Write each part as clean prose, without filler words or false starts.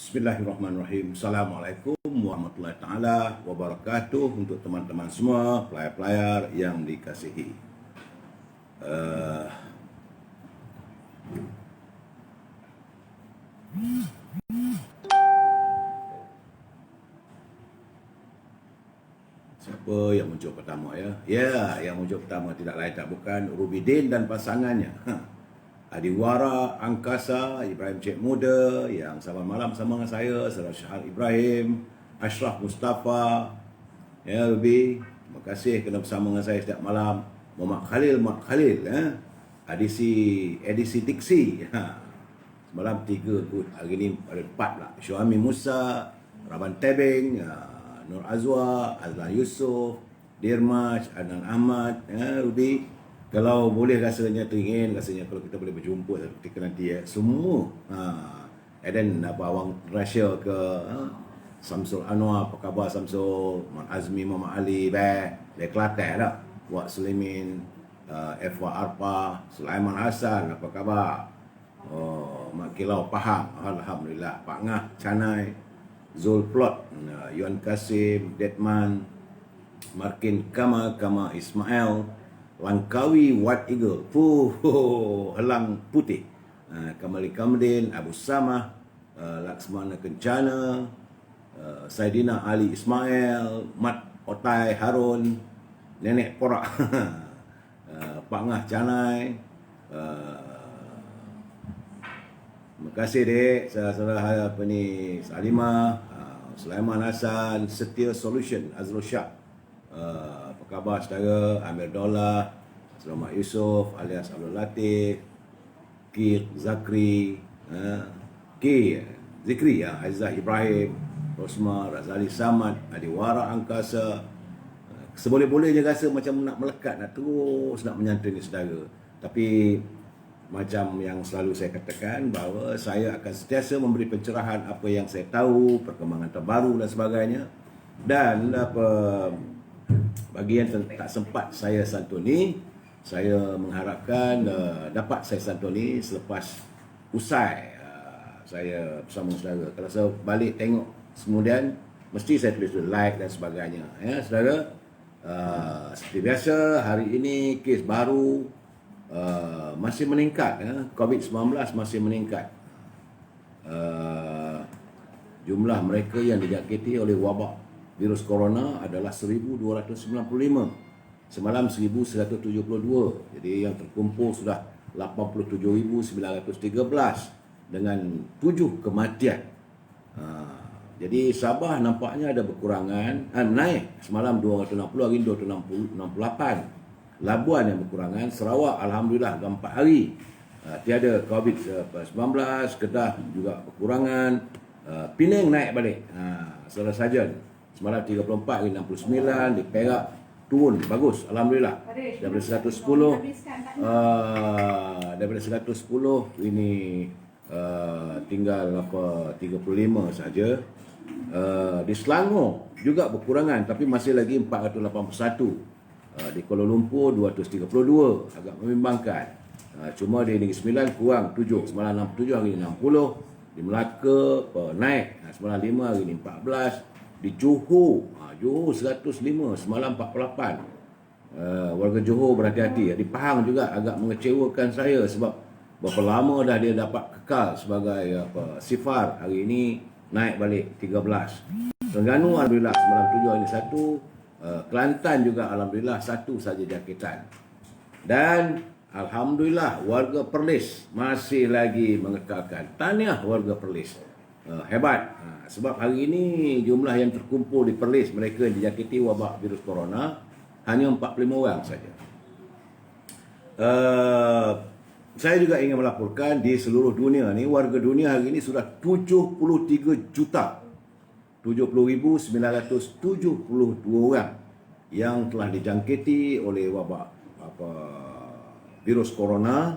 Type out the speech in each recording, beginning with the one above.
Bismillahirrahmanirrahim. Assalamualaikum warahmatullahi taala wabarakatuh untuk teman-teman semua, pelayar-pelayar yang dikasihi. Siapa yang muncul pertama ya? Ya, yang muncul pertama tidak lain tak bukan Rubidin dan pasangannya. Adiwara Angkasa Ibrahim Cik Muda yang sama malam sama dengan saya, Saudara Syahal Ibrahim, Ashraf Mustafa, ya Ruby, terima kasih kerana bersama dengan saya setiap malam. Muhammad Khalil, edisi Diksi. Semalam 3 kot, hari ni ada 4 lah. Syuami Musa, Raban Tebing, Nur Azwa, Azlan Yusof, Dirmaj, Adnan Ahmad, Ruby. Kalau boleh rasanya teringin, rasanya kalau kita boleh berjumpa ketika nanti semua. Dan Abang Rasha ke Samsul Anwar, apa khabar Samsul, Mak Azmi, Muhammad Ali, dari Kelantan tak? Wak Sulimin, Efwa Arpa, Sulaiman Hassan, apa khabar? Mak Kilau Pahang, Alhamdulillah. Pak Ngah, Canai, Zul Plot, Yuan Kasim, Detman, Markin Kama Ismail, Langkawi White Eagle, Helang Putih, Kamali Kamdin, Abu Samah, Laksmana Kencana, Saidina Ali Ismail, Mat Otai Harun, Nenek Porak, Pak Ngah Canai. Terima kasih dek, saudara apa ni, Salimah, Sulaiman Hassan, Setia Solution, Azrul Shah, apa khabar saudara, Amir Dollah, Selamat Yusof alias Abdul Latif, Ki Zakri, Zikri, Aizah Ibrahim, Rosma, Razali Samad, Adiwara Angkasa. Seboleh-bolehnya rasa macam nak melekat, nak terus nak menyantuni saudara. Tapi macam yang selalu saya katakan, bahawa saya akan sentiasa memberi pencerahan apa yang saya tahu, perkembangan terbaru dan sebagainya. Dan bagi yang tak sempat saya santuni, saya mengharapkan dapat saya santuni selepas usai saya bersama saudara. Kalau saya balik tengok kemudian, mesti saya tulis like dan sebagainya. Ya saudara, seperti biasa hari ini kes baru masih meningkat, COVID-19 masih meningkat. Jumlah mereka yang dijangkiti oleh wabak virus corona adalah 1,295. Semalam 1,172. Jadi yang terkumpul sudah 87,913 dengan 7 kematian. Jadi Sabah nampaknya ada berkurangan, naik. Semalam 260, hari ini 268. Labuan yang berkurangan. Sarawak Alhamdulillah 4 hari tiada COVID-19. Kedah juga berkurangan. Penang naik balik. Saudara Sajen, semalam 34, hari 69. Di Perak turun, bagus, Alhamdulillah. Daripada 110, ini tinggal 35 saja. Di Selangor juga berkurangan, tapi masih lagi 481. Di Kuala Lumpur 232, agak membimbangkan. Cuma di Negeri Sembilan kurang 7, semalam 67, hari ini 60. Di Melaka naik, semalam 5, hari ini 14. Di Johor, Johor 105, semalam 48. Warga Johor berhati-hati. Di Pahang juga agak mengecewakan saya sebab berapa lama dah dia dapat kekal sebagai sifar, hari ini naik balik 13. Terengganu Alhamdulillah semalam 7, hari ini 1. Kelantan juga Alhamdulillah 1 saja jangkitan. Dan Alhamdulillah warga Perlis masih lagi mengekalkan. Tahniah warga Perlis, hebat. Sebab hari ini jumlah yang terkumpul di Perlis, mereka yang dijangkiti wabak virus corona, hanya 45 orang saja. Saya juga ingin melaporkan di seluruh dunia ni, warga dunia hari ini sudah 73 juta 70,972 orang yang telah dijangkiti oleh wabak virus corona.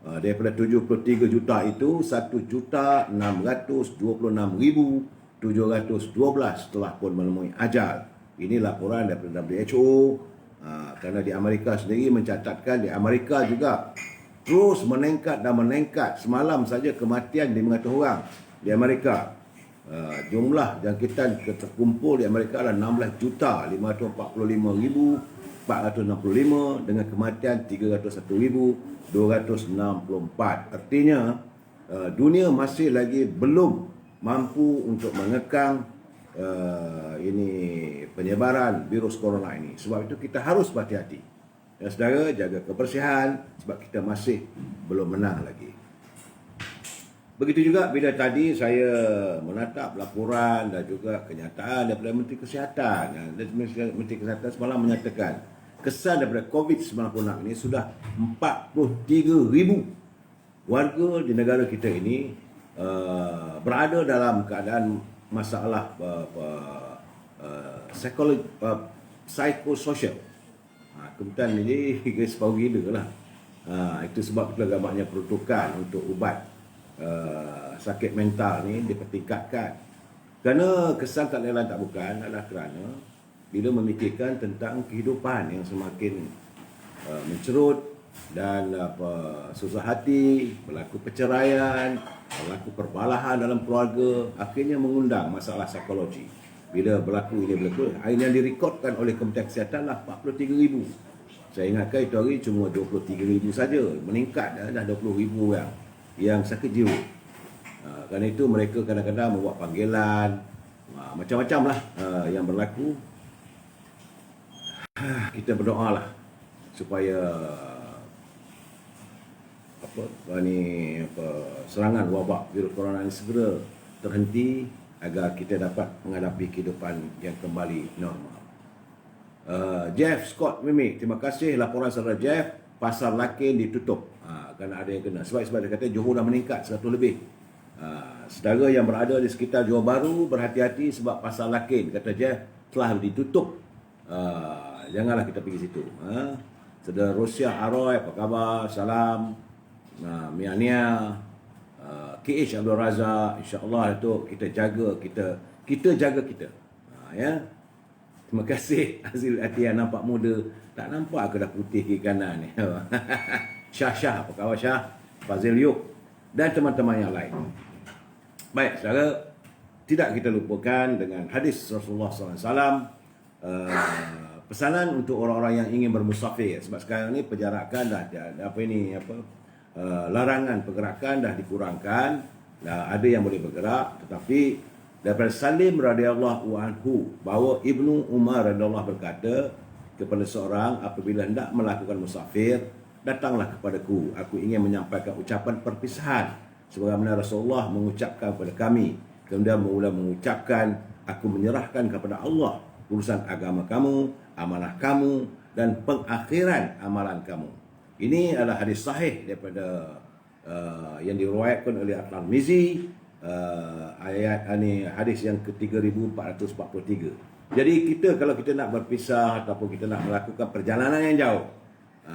Daripada 73 juta itu, 1,626,712 telah pun menemui ajal. Ini laporan daripada WHO. Kerana di Amerika sendiri mencatatkan, di Amerika juga terus meningkat dan meningkat. Semalam saja kematian 500 orang di Amerika. Jumlah jangkitan terkumpul di Amerika adalah 16,545,465 dengan kematian 301,264. Artinya dunia masih lagi belum mampu untuk mengekang ini penyebaran virus corona ini. Sebab itu kita harus berhati-hati. Dan saudara, jaga kebersihan sebab kita masih belum menang lagi. Begitu juga bila tadi saya menatap laporan dan juga kenyataan daripada Menteri Kesihatan. Menteri Kesihatan semalam menyatakan kesan daripada COVID-19 ini sudah 43,000 warga di negara kita ini berada dalam keadaan masalah psikososial. Kemudian ini guys bau gila lah. Itu sebab kita agaknya peruntukan untuk ubat sakit mental ni dipertingkatkan. Kerana kesan tak lain tak bukan adalah kerana bila memikirkan tentang kehidupan yang semakin mencerut dan susah hati, berlaku perceraian, berlaku perbalahan dalam keluarga, akhirnya mengundang masalah psikologi. Bila berlaku ini berlaku, yang direkodkan oleh Kementerian Kesihatan lah 43,000. Saya ingatkan itu hari cuma 23,000 saja, meningkat dah 20,000 yang sakit jiwa. Kerana itu mereka kadang-kadang membuat panggilan, macam-macam lah yang berlaku. Kita berdoa lah supaya serangan wabak virus corona ini segera terhenti agar kita dapat menghadapi kehidupan yang kembali normal. Jeff Scott Mimi, terima kasih laporan saudara Jeff. Pasar Lakin ditutup kerana ada yang kena. Sebab dia kata Johor dah meningkat 100 lebih. Saudara yang berada di sekitar Johor Bahru, berhati-hati sebab Pasar Lakin, kata Jeff, telah ditutup. Janganlah kita pergi situ. Saudara Rosia Aroy, apa khabar? Salam. Miania, KH Abdul Razak, insya-Allah itu kita jaga kita jaga kita. Ya. Terima kasih Azil Atian, nampak muda. Tak nampak ke dah putih kiri kanan ni. Syah, apa khabar Syah? Fazil Yuk dan teman-teman yang lain. Baik, saudara, tidak kita lupakan dengan hadis Rasulullah SAW, pesanan untuk orang-orang yang ingin bermusafir. Sebab sekarang ni penjarakan dah larangan pergerakan dah dikurangkan. Ada yang boleh bergerak, tetapi daripada Salim radhiyallahu anhu bahawa Ibnu Umar radhiyallahu berkata kepada seorang, apabila hendak melakukan musafir, datanglah kepadaku, aku ingin menyampaikan ucapan perpisahan sebagaimana Rasulullah mengucapkan kepada kami. Kemudian mula mengucapkan, aku menyerahkan kepada Allah urusan agama kamu, amanah kamu dan pengakhiran amalan kamu. Ini adalah hadis sahih daripada yang diriwayatkan oleh At-Tirmizi. Ayat ini hadis yang ke-3443. Jadi kita kalau kita nak berpisah ataupun kita nak melakukan perjalanan yang jauh,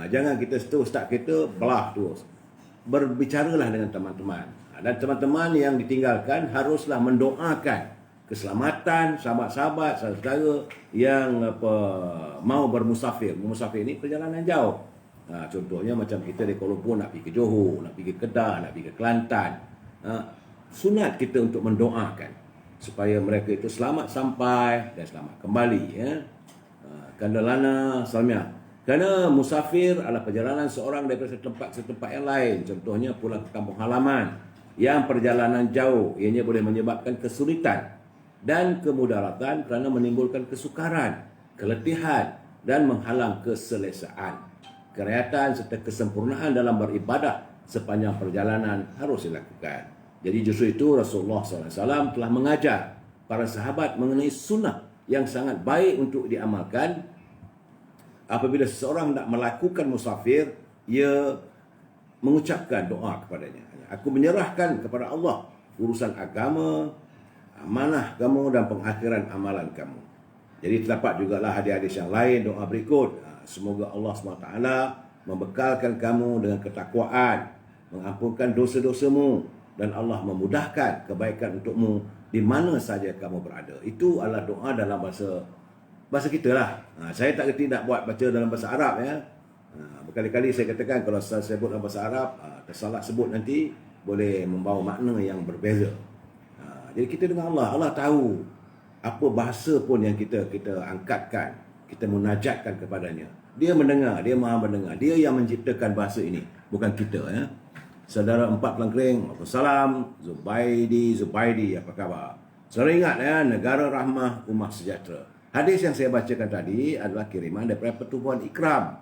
jangan kita start kereta belah terus. Berbicaralah dengan teman-teman. Dan teman-teman yang ditinggalkan haruslah mendoakan keselamatan sahabat-sahabat, saudara yang mau bermusafir. Bermusafir ini perjalanan jauh. Contohnya macam kita di Kuala Lumpur nak pergi ke Johor, nak pergi ke Kedah, nak pergi ke Kelantan. Sunat kita untuk mendoakan supaya mereka itu selamat sampai dan selamat kembali, ya. Kandalana Salmiah. Kerana musafir adalah perjalanan seorang daripada satu tempat ke tempat yang lain. Contohnya pulang ke kampung halaman. Yang perjalanan jauh, ianya boleh menyebabkan kesulitan dan kemudaratan kerana menimbulkan kesukaran, keletihan dan menghalang keselesaan. Kerakyatan serta kesempurnaan dalam beribadah sepanjang perjalanan harus dilakukan. Jadi justru itu Rasulullah SAW telah mengajar para sahabat mengenai sunnah yang sangat baik untuk diamalkan. Apabila seseorang nak melakukan musafir, ia mengucapkan doa kepadanya. Aku menyerahkan kepada Allah urusan agama, amanah kamu dan pengakhiran amalan kamu. Jadi terdapat jugalah hadis-hadis yang lain, doa berikut. Semoga Allah SWT membekalkan kamu dengan ketakwaan, mengampunkan dosa-dosamu, dan Allah memudahkan kebaikan untukmu di mana saja kamu berada. Itu adalah doa dalam bahasa kita lah. Saya tak kerti nak baca dalam bahasa Arab, ya. Berkali-kali saya katakan kalau saya sebut dalam bahasa Arab, tersalah sebut nanti boleh membawa makna yang berbeza. Jadi kita dengan Allah, Allah tahu apa bahasa pun yang kita angkatkan, kita munajatkan kepadanya. Dia mendengar, dia maha mendengar. Dia yang menciptakan bahasa ini, bukan kita. Ya. Saudara Empat Pelangkering, Waalaikumsalam. Zubaidi, apa khabar? Saudara ingat ya, negara rahmah, ummah sejahtera. Hadis yang saya bacakan tadi adalah kiriman daripada Pertubuhan Ikram.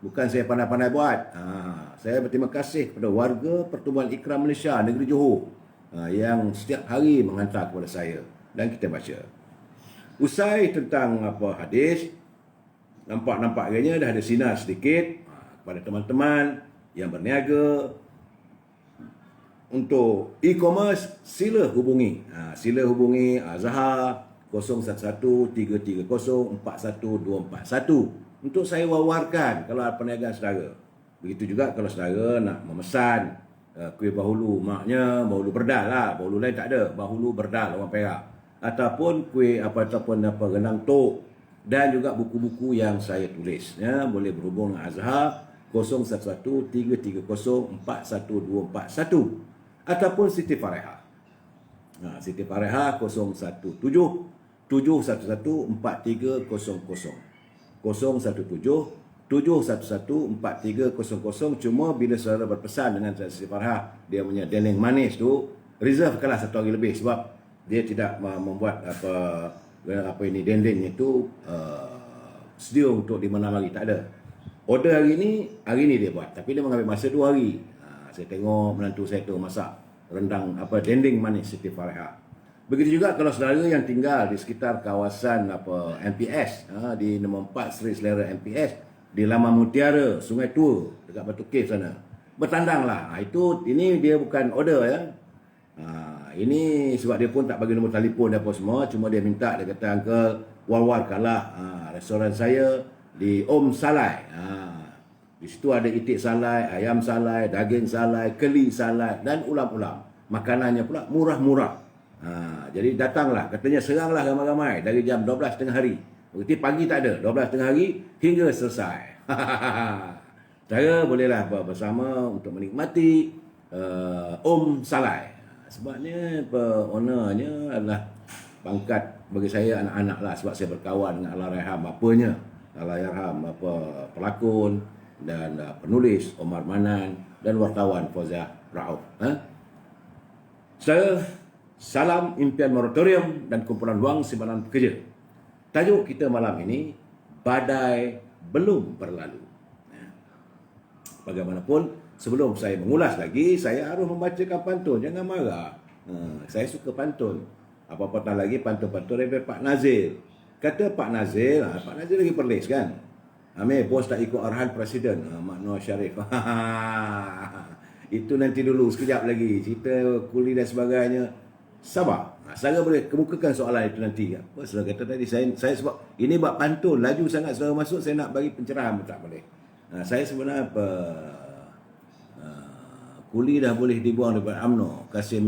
Bukan saya pandai-pandai buat. Saya berterima kasih kepada warga Pertubuhan Ikram Malaysia, negeri Johor, yang setiap hari menghantar kepada saya. Dan kita baca. Usai tentang hadis, nampak agaknya dah ada sinar sedikit kepada teman-teman yang berniaga untuk e-commerce. Sila hubungi Azhar 0113304124 untuk saya wawarkan kalau ada perniagaan saudara. Begitu juga kalau saudara nak memesan kuih bahulu, maknya bahulu berdal lah, bahulu lain tak ada, bahulu berdal orang Perak, ataupun kuih renang tok, dan juga buku-buku yang saya tulis, ya, boleh berhubung dengan Azhar 0113304124 ataupun Siti Fareha. Siti Fareha 017-711-4300 017-711-4300. Cuma bila saudara berpesan dengan Siti Fareha, dia punya dendeng manis tu reservekanlah 1 hari lebih, sebab dia tidak membuat dendeng itu sedia untuk di mana lagi, tak ada. Order hari ni dia buat, tapi dia mengambil masa 2 hari. Saya tengok menantu saya tu masak rendang dendeng manis Siti Fareha. Begitu juga kalau saudara yang tinggal di sekitar kawasan MPS, di nombor 4 Seri Selera MPS, di Laman Mutiara, Sungai Tua, dekat Batu Cave sana, bertandanglah. Ini dia bukan order, ya. Ini sebab dia pun tak bagi nombor telefon dan apa semua, cuma dia minta, dia kata, "Uncle, war-warkanlah restoran saya di Om Salai." Di situ ada itik salai, ayam salai, daging salai, keli salai dan ulam-ulam. Makanannya pula murah-murah. Jadi datanglah, katanya seranglah ramai-ramai dari jam 12 tengah hari. Berarti pagi tak ada, 12 tengah hari hingga selesai. Saya bolehlah bersama untuk menikmati Om Salai. Sebabnya ownernya adalah pangkat bagi saya anak-anak lah, sebab saya berkawan dengan Allahyarham bapanya, Allahyarham pelakon dan penulis Omar Manan dan wartawan Fauzia Rauf. Salam impian moratorium dan kumpulan wang simpanan pekerja. Tajuk kita malam ini, badai belum berlalu. Bagaimanapun, sebelum saya mengulas lagi, saya harus membacakan pantun. Jangan marah. Saya suka pantun. Apa-apa lagi pantun-pantun daripada Pak Nazir. Kata Pak Nazir lagi perlis kan? Amir, bos tak ikut arahan Presiden. Mak Noor Sharif. Itu nanti dulu, sekejap lagi. Cerita kuli dan sebagainya. Sabar. Saya boleh kemukakan soalan itu nanti. Apa saudara kata tadi, saya sebab ini buat pantun, laju sangat saudara masuk, saya nak bagi pencerahan pun tak boleh. Saya sebenarnya kuli dah boleh dibuang daripada UMNO. Kasih.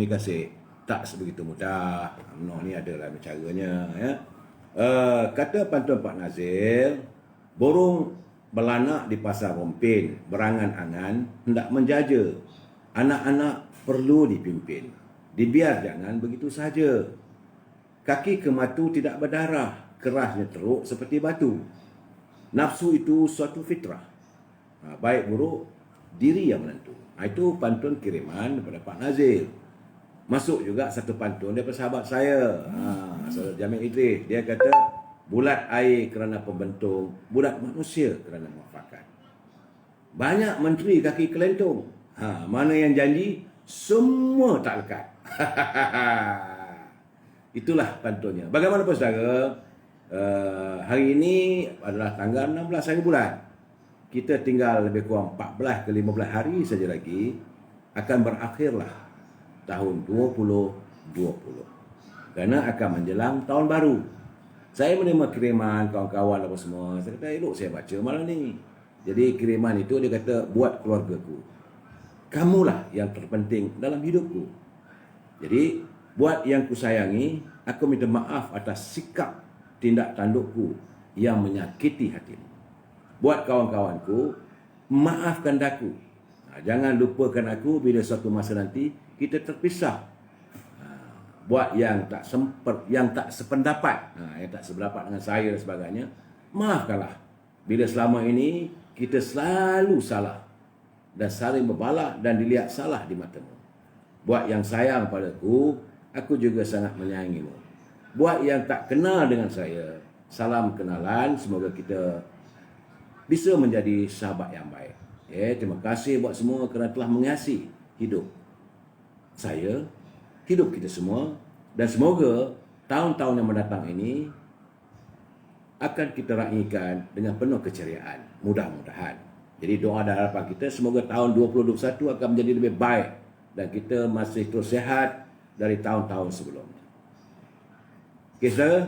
Tak sebegitu mudah. UMNO ni adalah caranya. Ya. Kata pantun Pak Nazir, burung belanak di pasar Rompin, berangan-angan, hendak menjaja. Anak-anak perlu dipimpin. Dibiar jangan begitu saja. Kaki kematu tidak berdarah, kerasnya teruk seperti batu. Nafsu itu suatu fitrah. Baik buruk, diri yang menentu. Itu pantun kiriman daripada Pak Nazir. Masuk juga satu pantun daripada sahabat saya, Saudara Jamil Idris. Dia kata, bulat air kerana pembentung, bulat manusia kerana muafakat. Banyak menteri kaki kelentung. Mana yang janji, semua tak lekat. Itulah pantunnya. Bagaimanapun saudara, hari ini adalah tanggal 16 hari bulan. Kita tinggal lebih kurang 14 ke 15 hari saja lagi, akan berakhirlah tahun 2020. Kerana akan menjelang tahun baru. Saya menerima kiriman kawan-kawan apa semua. Saya kata, elok saya baca malam ni. Jadi kiriman itu dia kata, buat keluargaku. Kamulah yang terpenting dalam hidupku. Jadi, buat yang kusayangi, aku minta maaf atas sikap tindak tandukku yang menyakiti hatimu. Buat kawan-kawanku, maafkan daku. Jangan lupakan aku bila suatu masa nanti kita terpisah. buat yang tak yang tak sependapat, yang tak sependapat dengan saya dan sebagainya, maafkanlah. Bila selama ini kita selalu salah dan saling berbalak dan dilihat salah di matamu. Buat yang sayang padaku, aku juga sangat menyayangimu. Buat yang tak kenal dengan saya, salam kenalan. Semoga kita bisa menjadi sahabat yang baik. Terima kasih buat semua kerana telah mengasihi hidup saya, hidup kita semua, dan semoga tahun-tahun yang mendatang ini akan kita raikan dengan penuh keceriaan, mudah-mudahan. Jadi doa dan harapan kita semoga tahun 2021 akan menjadi lebih baik dan kita masih terus sihat dari tahun-tahun sebelumnya. Okey, saudara,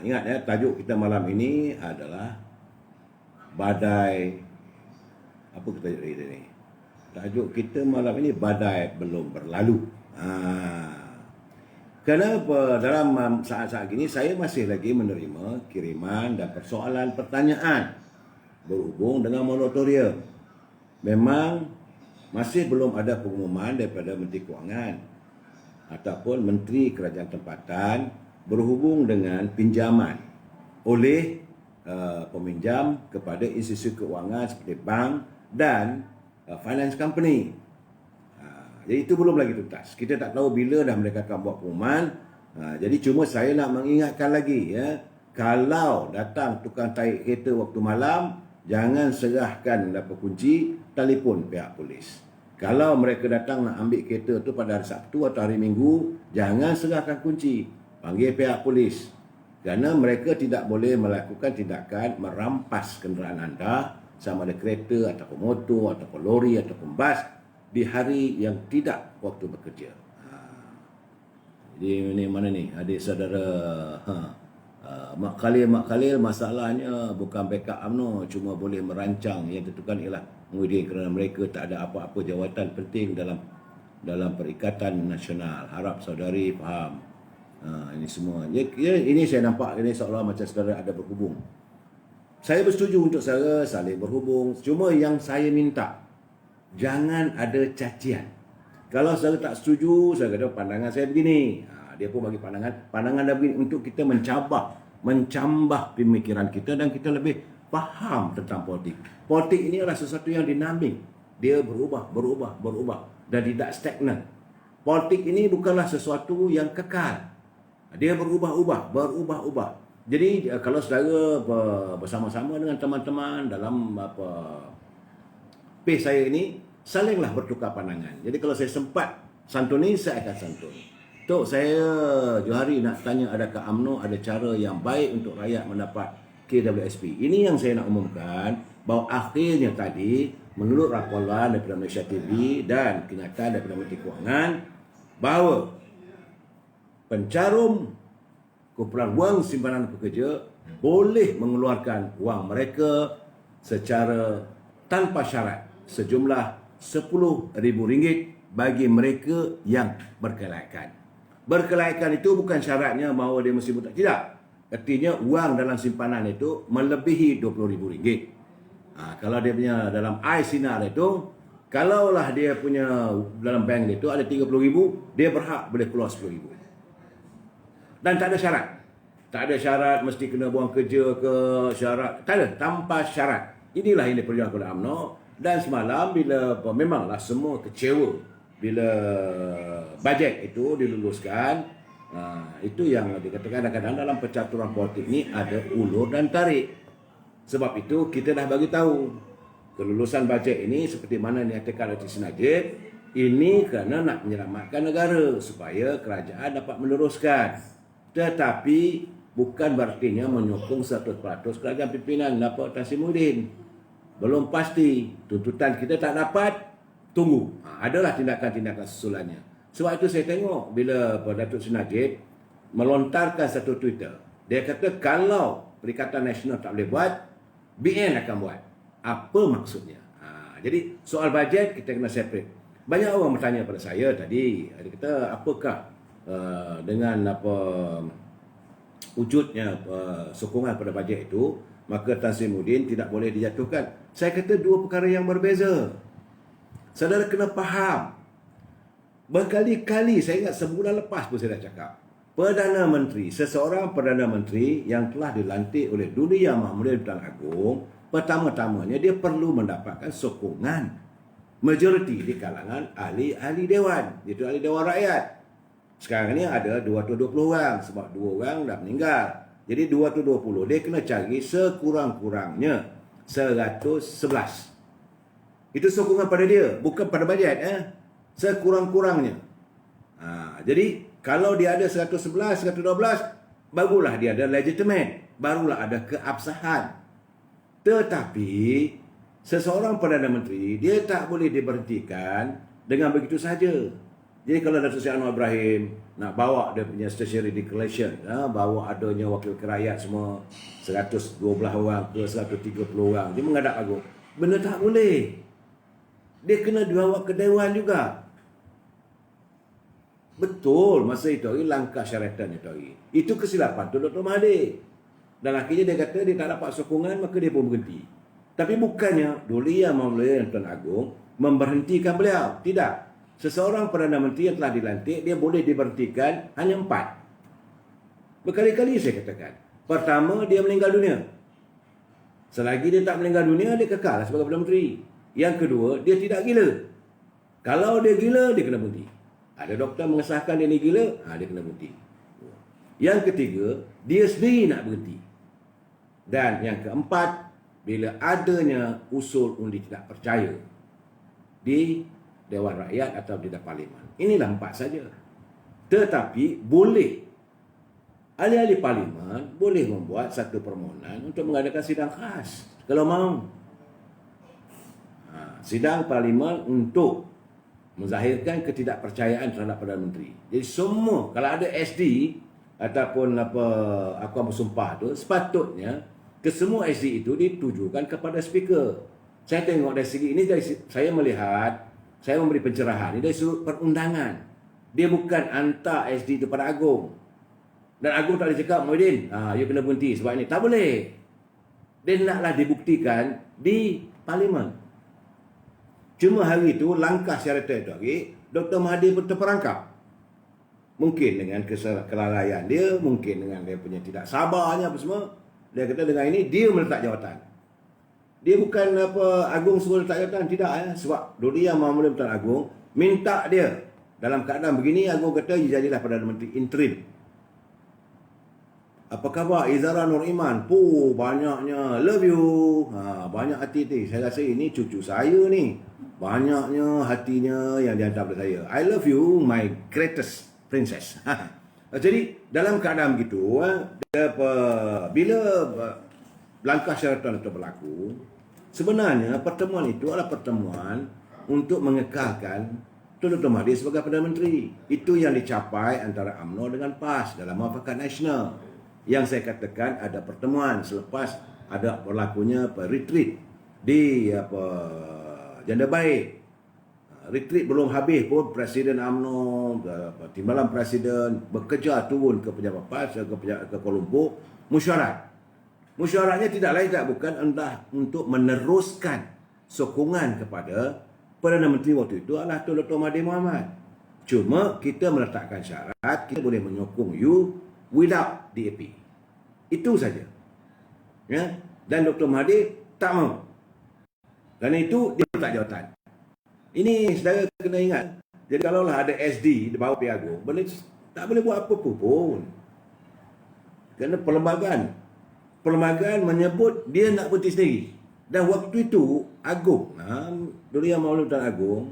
ingat ya, tajuk kita malam ini adalah badai. Apa tajuk kita ni? Tajuk kita malam ini badai belum berlalu. Kerana dalam saat-saat ini saya masih lagi menerima kiriman dan persoalan pertanyaan berhubung dengan moratorium. Memang masih belum ada pengumuman daripada Menteri Kewangan ataupun Menteri Kerajaan Tempatan berhubung dengan pinjaman oleh peminjam kepada institusi keuangan seperti bank dan finance company. Jadi itu belum lagi tuntas. Kita tak tahu bila dah mereka akan buat pengumuman. Jadi cuma saya nak mengingatkan lagi, ya, kalau datang tukang tarik kereta waktu malam, jangan serahkan dapat kunci, telefon pihak polis. Kalau mereka datang nak ambil kereta tu pada hari Sabtu atau hari Minggu, jangan serahkan kunci, panggil pihak polis. Kerana mereka tidak boleh melakukan tindakan merampas kenderaan anda, sama ada kereta ataupun motor ataupun lori ataupun bas di hari yang tidak waktu bekerja. Jadi ini mana ni adik saudara, Mak Khalil masalahnya bukan backup UMNO, cuma boleh merancang. Yang tentukan ialah Muhyiddin kerana mereka tak ada apa-apa jawatan penting dalam perikatan nasional. Harap saudari faham. Ini semua. Ini saya nampak ini seolah macam saudara ada berhubung. Saya bersetuju untuk saudara saling berhubung. Cuma yang saya minta, jangan ada cacian. Kalau saudara tak setuju, saya kata pandangan saya begini. Dia pun bagi pandangan dah begini untuk kita mencambah pemikiran kita dan kita lebih faham tentang politik. Politik ini adalah sesuatu yang dinamik. Dia berubah dan tidak stagnan. Politik ini bukanlah sesuatu yang kekal. Dia berubah-ubah. Jadi kalau saudara bersama-sama dengan teman-teman dalam page saya ini, salinglah bertukar pandangan. Jadi kalau saya sempat santuni, saya akan santun. Tok, saya Johari nak tanya, adakah UMNO ada cara yang baik untuk rakyat mendapat KWSP? Ini yang saya nak umumkan, bahawa akhirnya tadi menurut laporan daripada Malaysia TV dan kenyataan daripada Menteri Kewangan bahawa pencarum kumpulan wang simpanan pekerja boleh mengeluarkan wang mereka secara tanpa syarat sejumlah RM10,000 bagi mereka yang berkelaikan. Berkelaikan itu bukan syaratnya bahawa dia mesti buta. Tidak. Artinya wang dalam simpanan itu melebihi RM20,000. Kalau dia punya dalam iSinar itu, kalaulah dia punya dalam bank itu ada RM30,000, dia berhak boleh keluar RM10,000. Dan tak ada syarat. Tak ada syarat mesti kena buang kerja ke syarat. Tak ada. Tanpa syarat. Inilah yang diperjuangkan oleh UMNO. Dan semalam bila memanglah semua kecewa bila bajet itu diluluskan, itu yang dikatakan kadang-kadang dalam percaturan politik ni ada ulur dan tarik. Sebab itu kita dah bagi tahu kelulusan bajet ini seperti mana dinyatakan oleh Sri Najib, ini kerana nak menyelamatkan negara supaya kerajaan dapat meneruskan. Tetapi bukan berartinya menyokong 100% kerajaan pimpinan Datuk Tan Sri Muhyiddin. Belum pasti. Tuntutan kita tak dapat, tunggu. Adalah tindakan-tindakan susulannya. Sebab itu saya tengok bila Datuk Sri Najib melontarkan satu Twitter. Dia kata kalau Perikatan Nasional tak boleh buat, BN akan buat. Apa maksudnya? Jadi soal bajet kita kena separate. Banyak orang bertanya pada saya tadi. Dia kata apakah dengan wujudnya sokongan pada bajet itu, maka Tan Sri Muhyiddin tidak boleh dijatuhkan. Saya kata dua perkara yang berbeza. Saudara kena faham. Berkali-kali, saya ingat sebulan lepas pun saya dah cakap, Perdana Menteri, seseorang Perdana Menteri yang telah dilantik oleh Duli Yang Mahmudah Pertuan Agong, pertama-tamanya dia perlu mendapatkan sokongan majoriti di kalangan ahli-ahli dewan, iaitu ahli dewan rakyat. Sekarang ni ada 220 orang sebab 2 orang dah meninggal. Jadi 220 dia kena cari sekurang-kurangnya 111. Itu sokongan pada dia, bukan pada bajet. Sekurang-kurangnya. Jadi kalau dia ada 111, 112, barulah dia ada legitimate, barulah ada keabsahan. Tetapi seseorang Perdana Menteri, dia tak boleh diberhentikan dengan begitu saja. Jadi kalau Datuk Seri Anwar Ibrahim nak bawa dia punya statutory declaration, bawa adanya wakil rakyat semua 112 orang ke 130 orang, dia menghadap Agung. Benda tak boleh. Dia kena dibawa ke Dewan juga. Betul, masa itu hari langkah syaratan itu hari. Itu kesilapan tu Dr. Mahathir. Dan akhirnya dia kata dia tak dapat sokongan, maka dia pun berhenti. Tapi bukannya Duli Yang Mahmudah Tuan Agong memberhentikan beliau. Tidak. Seseorang Perdana Menteri yang telah dilantik, dia boleh diberhentikan hanya 4. Berkali-kali saya katakan. Pertama, dia meninggal dunia. Selagi dia tak meninggal dunia, dia kekal sebagai Perdana Menteri. Yang kedua, dia tidak gila. Kalau dia gila, dia kena berhenti. Ada doktor mengesahkan dia ni gila, dia kena berhenti. Yang ketiga, dia sendiri nak berhenti. Dan yang keempat, bila adanya usul undi tidak percaya di Dewan Rakyat atau di Parlimen. Inilah 4 saja. Tetapi boleh ahli-ahli Parlimen boleh membuat satu permohonan untuk mengadakan sidang khas kalau mahu. Sidang Parlimen untuk menzahirkan ketidakpercayaan terhadap Perdana Menteri. Jadi semua, kalau ada SD ataupun aku bersumpah tu, sepatutnya kesemua SD itu ditujukan kepada speaker. Saya tengok dari segi ini, saya melihat, saya memberi pencerahan ini dari sudut perundangan. Dia bukan hantar SD itu pada Agong. Dan Agong tak boleh cakap, Muhyiddin, you kena berhenti sebab ini. Tak boleh. Dia naklah dibuktikan di Parlimen. Cuma hari itu, langkah syaratan itu hari, Dr. Mahathir pun terperangkap. Mungkin dengan kelalaian dia, mungkin dengan dia punya tidak sabarnya apa semua. Dia kata dengan ini, dia meletak jawatan. Dia bukan Agong suruh letak jawatan, tidak. Sebab Duli Yang Mahmudah Pertuan Agong minta dia. Dalam keadaan begini, Agong kata, jadilah Perdana Menteri interim. Apa khabar Izara Nur Iman? Banyaknya love you. Banyak hati-hati. Saya rasa ini cucu saya ni. Banyaknya hatinya yang dihantar kepada saya. I love you, my greatest princess. Jadi dalam keadaan begitu, bila langkah syaratan itu berlaku, sebenarnya pertemuan itu adalah pertemuan untuk mengekalkan Tun Dr. Mahathir sebagai Perdana Menteri. Itu yang dicapai antara UMNO dengan PAS dalam Muafakat Nasional. Yang saya katakan ada pertemuan selepas ada berlakunya retreat di Janda Baik. Retreat belum habis pun Presiden UMNO, Timbalan Presiden bekerja turun ke pejabat PAS, ke Kuala Lumpur, mesyuarat. Mesyuaratnya tidak lain tak bukan entah untuk meneruskan sokongan kepada Perdana Menteri waktu itu adalah Tun Dr. Mahathir Mohamad. Cuma kita meletakkan syarat, kita boleh menyokong you without DAP. Itu saja. Ya? Dan Dr. Mahathir tak mahu. Kerana itu dia letak jawatan. Ini saudara kena ingat. Jadi kalaulah ada SD di bawah P.A. Agong, tak boleh buat apa-apa pun. Kerana perlembagaan menyebut dia nak berhenti sendiri. Dan waktu itu Agong, Duli Yang Mahmudah Pertuan Agong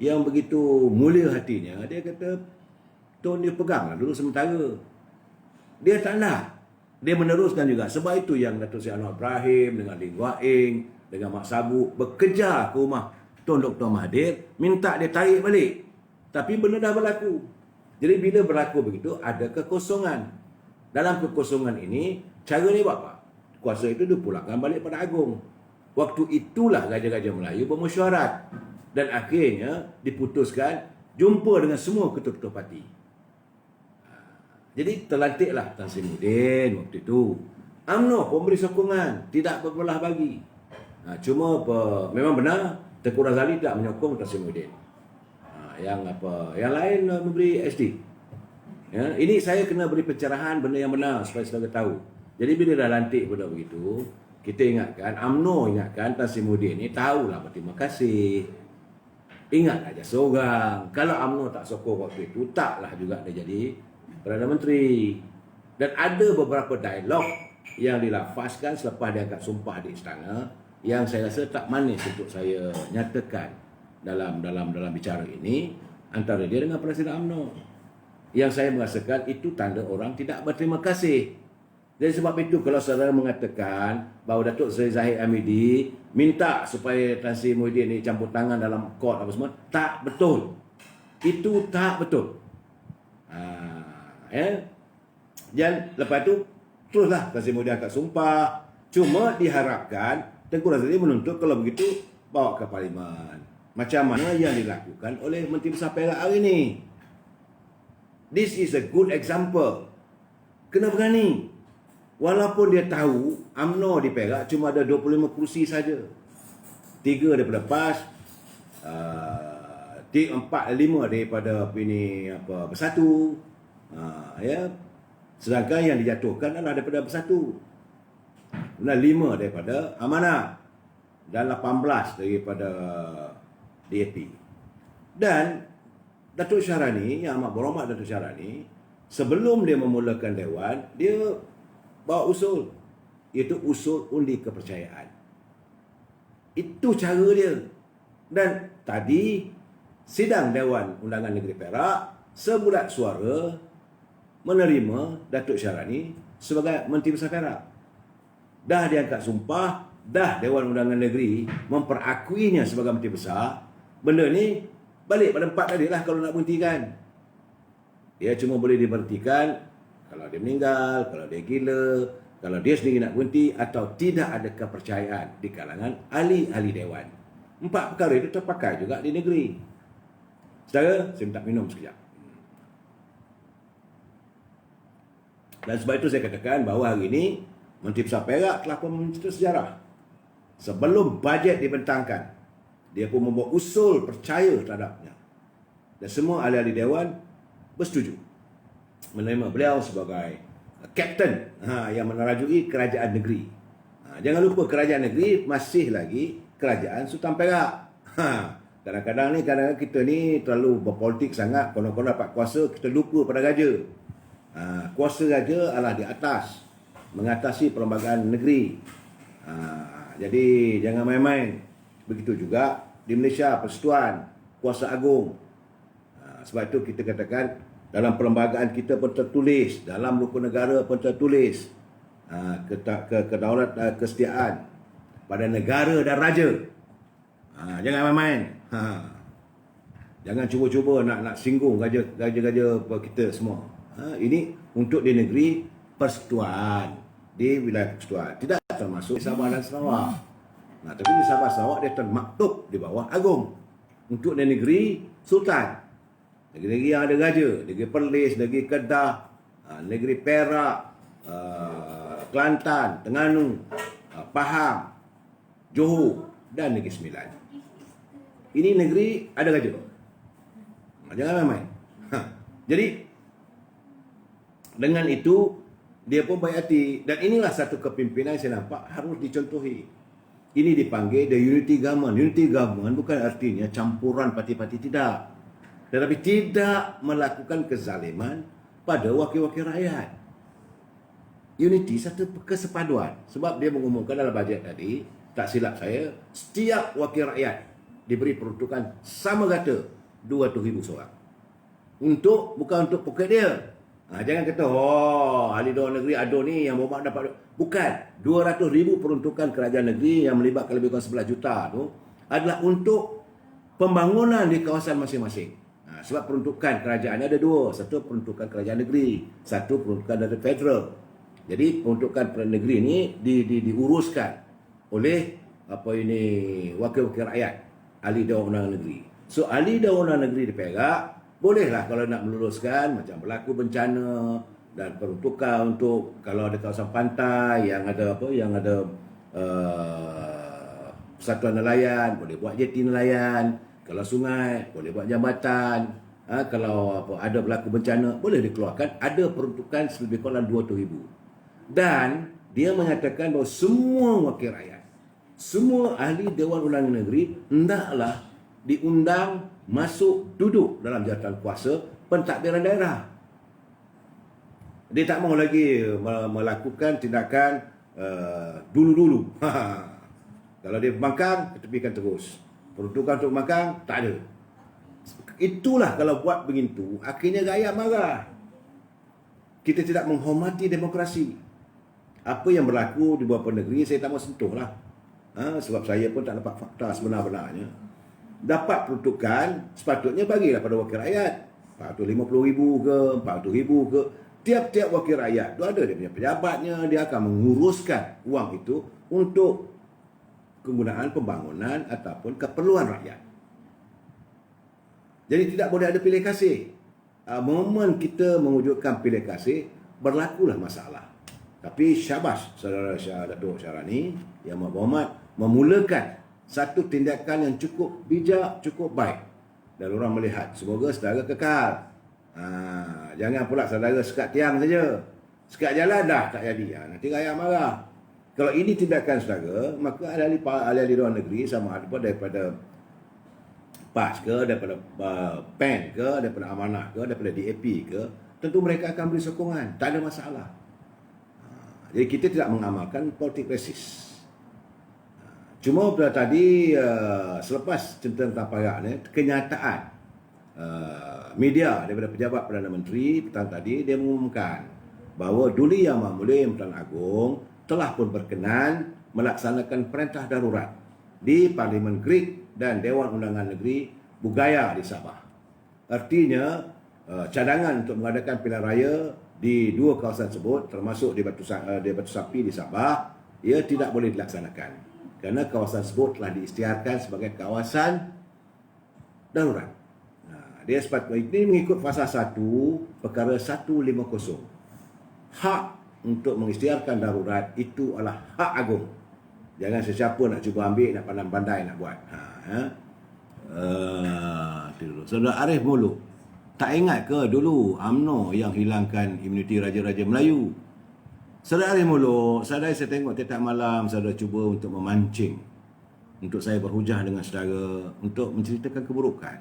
yang begitu mulia hatinya, dia kata Tun dia peganglah dulu sementara. Dia tak nak. Dia meneruskan juga. Sebab itu yang Datuk Seri Anwar Ibrahim dengan Lee Guak Eng, dengan Mak Sabu bekerja ke rumah Tun Dr. Mahathir, minta dia tarik balik. Tapi benda dah berlaku. Jadi bila berlaku begitu, ada kekosongan. Dalam kekosongan ini, cara ni buat apa? Kuasa itu dipulangkan balik pada Agong. Waktu itulah Gajah-Gajah Melayu bermesyuarat. Dan akhirnya diputuskan jumpa dengan semua ketua-ketua parti. Jadi terlantiklah Tan Sri Muhyiddin waktu itu. UMNO pun beri sokongan, tidak berbelah bagi. Cuma memang benar Tengku Razali tidak menyokong Tan Sri Muhyiddin. yang lain memberi SD. Ya, ini saya kena beri pencerahan benda yang benar supaya saudara tahu. Jadi bila dah lantik benda begitu, kita ingatkan, UMNO ingatkan Tan Sri Muhyiddin ni tahulah berterima kasih. Ingat aja seorang. Kalau UMNO tak sokong waktu itu, taklah juga dia jadi Perdana Menteri. Dan ada beberapa dialog yang dilafazkan selepas dia angkat sumpah di istana yang saya rasa tak manis untuk saya nyatakan dalam bicara ini antara dia dengan Presiden UMNO. Yang saya merasakan itu tanda orang tidak berterima kasih. Jadi sebab itu kalau saudara mengatakan bahawa Datuk Seri Zahid Hamidi minta supaya Tan Sri Muhyiddin ni campur tangan dalam court apa semua, tak betul. Itu tak betul. Dan lepas tu teruslah Tan Sri Muhyiddin angkat sumpah. Cuma diharapkan Tengku Razali menuntut kalau begitu bawa ke Parlimen. Macam mana yang dilakukan oleh Menteri Besar Perak hari ini. This is a good example. Kena berani. Walaupun dia tahu UMNO di Perak cuma ada 25 kursi saja. 3 daripada PAS, 4, 5 daripada Bersatu. Ya. Sedangkan yang dijatuhkan adalah daripada Bersatu. 5 daripada Amanah dan 18 daripada DAP. Dan Datuk Syahrani, Yang Amat Berhormat Datuk Syahrani, sebelum dia memulakan Dewan, dia bawa usul, iaitu usul undi kepercayaan. Itu cara dia. Dan tadi sidang Dewan Undangan Negeri Perak, sebulat suara menerima Datuk Syahrani sebagai Menteri Besar Perak. Dah diangkat sumpah, dah Dewan Undangan Negeri memperakuinya sebagai Menteri Besar. Benda ni balik pada 4 tadi lah kalau nak berhentikan. Dia cuma boleh diberhentikan kalau dia meninggal, kalau dia gila, kalau dia sendiri nak berhenti atau tidak ada kepercayaan di kalangan ahli-ahli Dewan. 4 perkara itu terpakai juga di negeri. Saudara, saya minta minum sekejap. Dan sebab itu saya katakan bahawa hari ini Menteri Besar Perak telah pun mencerita sejarah. Sebelum bajet dibentangkan, dia pun membuat usul percaya terhadapnya. Dan semua ahli-ahli Dewan bersetuju menerima beliau sebagai kapten yang menerajui kerajaan negeri. Jangan lupa kerajaan negeri masih lagi kerajaan Sultan Perak. Kadang-kadang kita ni terlalu berpolitik sangat, konon-konon dapat kuasa, kita lupa pada raja. Kuasa raja adalah di atas, mengatasi perlembagaan negeri. Jadi jangan main-main. Begitu juga di Malaysia, Persekutuan Kuasa Agung. Sebab itu kita katakan dalam perlembagaan kita pun tertulis, dalam rukun negara pun tertulis kedaulatan, kesetiaan pada negara dan raja. Jangan main-main. Jangan cuba-cuba nak singgung raja-raja kita semua. Ini untuk di negeri persekutuan, di wilayah persekutuan, tidak termasuk Sabah dan Sarawak. Tapi di Sabah Sarawak dia termaktub di bawah Agung. Untuk di negeri Sultan, negeri-negeri yang ada raja, negeri Perlis, negeri Kedah, negeri Perak, Kelantan, Terengganu, Pahang, Johor dan Negeri Sembilan. Ini negeri ada raja. Jangan main-main. Jadi dengan itu dia pun baik hati, dan inilah satu kepimpinan saya nampak harus dicontohi. Ini dipanggil the unity government. Unity government bukan artinya campuran parti-parti, tidak. Tetapi tidak melakukan kezaliman pada wakil-wakil rakyat. Unity, satu kesepaduan. Sebab dia mengumumkan dalam bajet tadi, tak silap saya, setiap wakil rakyat diberi peruntukan sama rata 200,000 seorang. Bukan untuk poket dia. Jangan kata, ahli Dewan Negeri Ado ni yang berhormat dapat. Bukan. 200,000 peruntukan kerajaan negeri yang melibatkan lebih kurang 11 juta tu adalah untuk pembangunan di kawasan masing-masing. Sebab peruntukan kerajaan ada dua. Satu peruntukan kerajaan negeri, satu peruntukan dari federal. Jadi peruntukan negeri ni diuruskan oleh wakil-wakil rakyat, ahli Dewan Undangan Negeri. So ahli Dewan Undangan Negeri di Perak bolehlah kalau nak meluluskan macam berlaku bencana dan peruntukan untuk kalau ada kawasan pantai yang ada persatuan nelayan, boleh buat jeti nelayan. Kalau sungai, boleh buat jambatan. Kalau ada berlaku bencana, boleh dikeluarkan. Ada peruntukan lebih kurang 200,000. Dan dia mengatakan bahawa semua wakil rakyat, semua ahli Dewan Undangan Negeri hendaklah diundang masuk duduk dalam jawatan kuasa pentadbiran daerah. Dia tak mahu lagi melakukan tindakan dulu-dulu. Kalau dia pembangkang, ketepikan terus. Peruntukan untuk pembangkang, tak ada. Itulah kalau buat begitu, akhirnya rakyat marah. Kita tidak menghormati demokrasi. Apa yang berlaku di beberapa negeri, saya tak mahu sentuh lah. Sebab saya pun tak dapat fakta sebenar-benarnya. Dapat peruntukan, sepatutnya bagilah pada wakil rakyat. 450,000 ke, 400,000 ke. Tiap-tiap wakil rakyat itu ada dia punya pejabatnya, dia akan menguruskan wang itu untuk kegunaan pembangunan ataupun keperluan rakyat. Jadi tidak boleh ada pilih kasih. Momen kita mewujudkan pilih kasih, berlakulah masalah. Tapi syabas saudara Datuk Syarani yang berhormat memulakan satu tindakan yang cukup bijak, cukup baik. Dan orang melihat, semoga saudara kekal. Jangan pula saudara sekat tiang saja. Sekat jalan dah tak jadi. Nanti rakyat marah. Kalau ini tindakan saudara, maka ahli-ahli Dewan Negeri sama ada daripada PAS ke, daripada PEN ke, daripada Amanah ke, daripada DAP ke, tentu mereka akan beri sokongan. Tak ada masalah. Jadi kita tidak mengamalkan politik resis. Cuma pada tadi, selepas tentang tamparan ni, kenyataan media daripada pejabat Perdana Menteri petang tadi, dia mengumumkan bahawa Duli Yang Maha Mulia Pertuan Agong telah pun berkenan melaksanakan perintah darurat di Parlimen Greek dan Dewan Undangan Negeri Bugaya di Sabah. Artinya, cadangan untuk mengadakan pilihan raya di dua kawasan tersebut, termasuk di Batu Sapi di Sabah, ia tidak boleh dilaksanakan kerana kawasan tersebut telah diisytiharkan sebagai kawasan darurat. Dia sepatutnya ini mengikut pasal 1 perkara 150. Hak untuk mengisytiharkan darurat itu adalah hak agung. Jangan sesiapa nak cuba ambil, nak pandai-pandai nak buat. Saudara Arif Muluk, tak ingat ke dulu UMNO yang hilangkan imuniti Raja-Raja Melayu? Saudara Arif Muluk, saya tengok tiap malam saudara cuba untuk memancing, untuk saya berhujah dengan saudara, untuk menceritakan keburukan.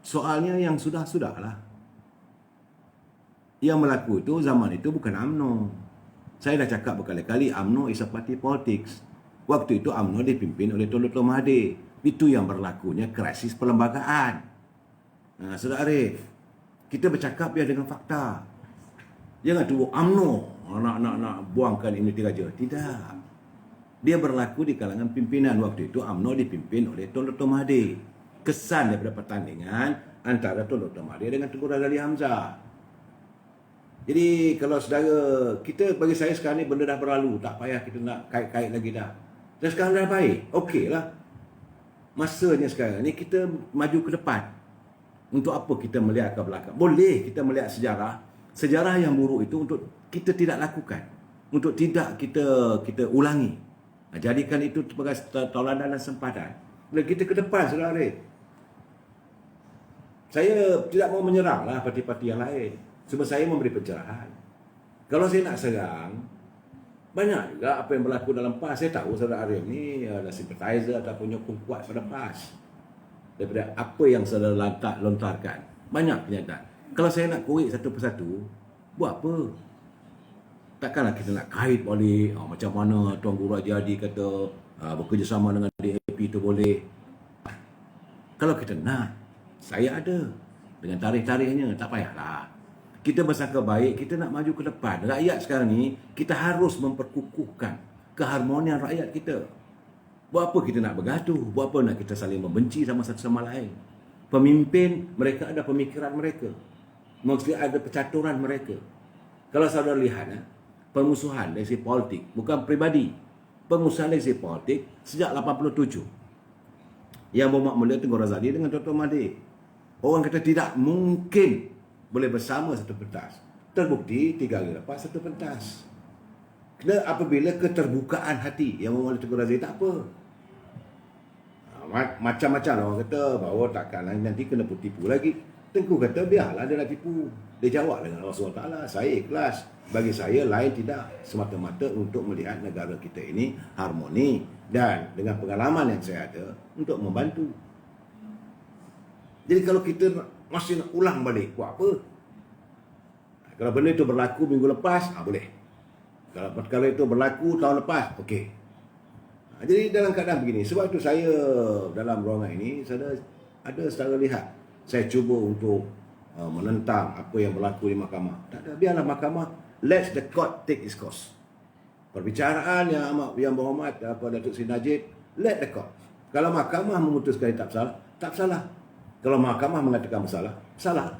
Soalnya yang sudah-sudahlah. Yang berlaku itu zaman itu bukan UMNO. Saya dah cakap berkali-kali, UMNO is a party politics. Waktu itu UMNO dipimpin oleh Tun Dr. Mahathir. Itu yang berlakunya krisis perlembagaan. Saudara Arif, kita bercakap ya dengan fakta. Jangan tunggu UMNO nak buangkan imuniti raja. Tidak. Dia berlaku di kalangan pimpinan. Waktu itu UMNO dipimpin oleh Tun Dr. Mahathir. Kesan daripada pertandingan antara Tun Dr. Mahathir dengan Tengku Razali Hamzah. Jadi kalau saudara, kita bagi saya sekarang ni benda dah berlalu, tak payah kita nak kait-kait lagi dah. Dan sekarang dah baik, okeylah. Masanya sekarang ni kita maju ke depan. Untuk apa kita melihat ke belakang? Boleh kita melihat sejarah. Sejarah yang buruk itu untuk kita tidak lakukan. Untuk tidak kita ulangi. Jadikan itu sebagai tauladan dan sempadan. Bila kita ke depan, saudara. Saya tidak mau menyeranglah parti-parti yang lain. Cuma saya memberi pencerahan. Kalau saya nak serang, banyak juga apa yang berlaku dalam PAS. Saya tahu saudara Arif ni ada sympathizer ataupun nyokong kuat pada PAS. Daripada apa yang saudara lontarkan. Banyak kenyataan. Kalau saya nak korek satu persatu, buat apa? Takkanlah kita nak kait balik macam mana Tuan Guru Haji Hadi kata bekerjasama dengan DAP itu boleh. Kalau kita nak, saya ada. Dengan tarikh-tarikhnya, tak payahlah. Kita bersangka baik, kita nak maju ke depan. Rakyat sekarang ni, kita harus memperkukuhkan keharmonian rakyat kita. Buat apa kita nak bergaduh? Buat apa nak kita saling membenci sama satu sama lain? Pemimpin, mereka ada pemikiran mereka. Maksudnya ada percaturan mereka. Kalau saudara lihat, permusuhan dari segi politik, bukan pribadi. Permusuhan dari segi politik sejak 87. Yang Berhormat Mulia Tengku Razali dengan Dr. Mahathir. Orang kata tidak mungkin boleh bersama satu pentas. Terbukti 3 hari lepas satu pentas. Kena apabila keterbukaan hati yang Berhormat Tengku Razali tak apa. Macam-macam orang kata bahawa takkan nanti kena tipu lagi. Tengku kata biarlah dia nak tipu. Dia jawab dengan Allah SWT, saya ikhlas. Bagi saya lain tidak, semata-mata untuk melihat negara kita ini harmoni dan dengan pengalaman yang saya ada untuk membantu. Jadi kalau kita masih nak ulang balik, buat apa? Kalau benda itu berlaku minggu lepas, boleh. Kalau itu berlaku tahun lepas, okey. Jadi dalam keadaan begini, sebab itu saya dalam ruangan ini saya ada secara lihat, saya cuba untuk menentang apa yang berlaku di mahkamah. Tak ada, biarlah mahkamah, let the court take its course. Perbicaraan yang berhormat Datuk Seri Najib, let the court. Kalau mahkamah memutuskan tak bersalah, tak bersalah. Kalau mahkamah mengatakan bersalah, salah.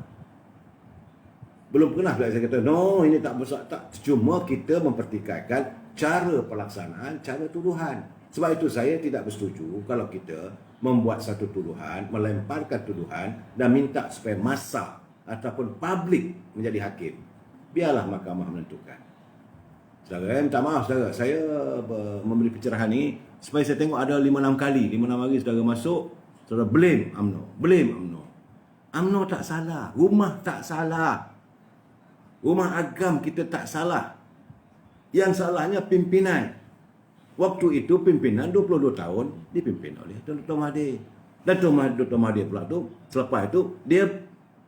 Belum pernah saya kata, no, ini tak bersalah. Tak. Cuma kita mempertikaikan cara pelaksanaan, cara tuduhan. Sebab itu saya tidak bersetuju kalau kita membuat satu tuduhan, melemparkan tuduhan dan minta supaya massa ataupun publik menjadi hakim. Biarlah mahkamah menentukan. Saudara, minta maaf saudara, saya memberi pencerahan ini supaya saya tengok ada 5-6 kali, 5-6 hari saudara masuk, saudara blame UMNO, blame UMNO. UMNO tak salah, rumah tak salah, rumah agam kita tak salah. Yang salahnya pimpinan. Waktu itu pimpinan 22 tahun dipimpin oleh Dr. Mahathir. Dan Dr. Mahathir pula tu, selepas itu dia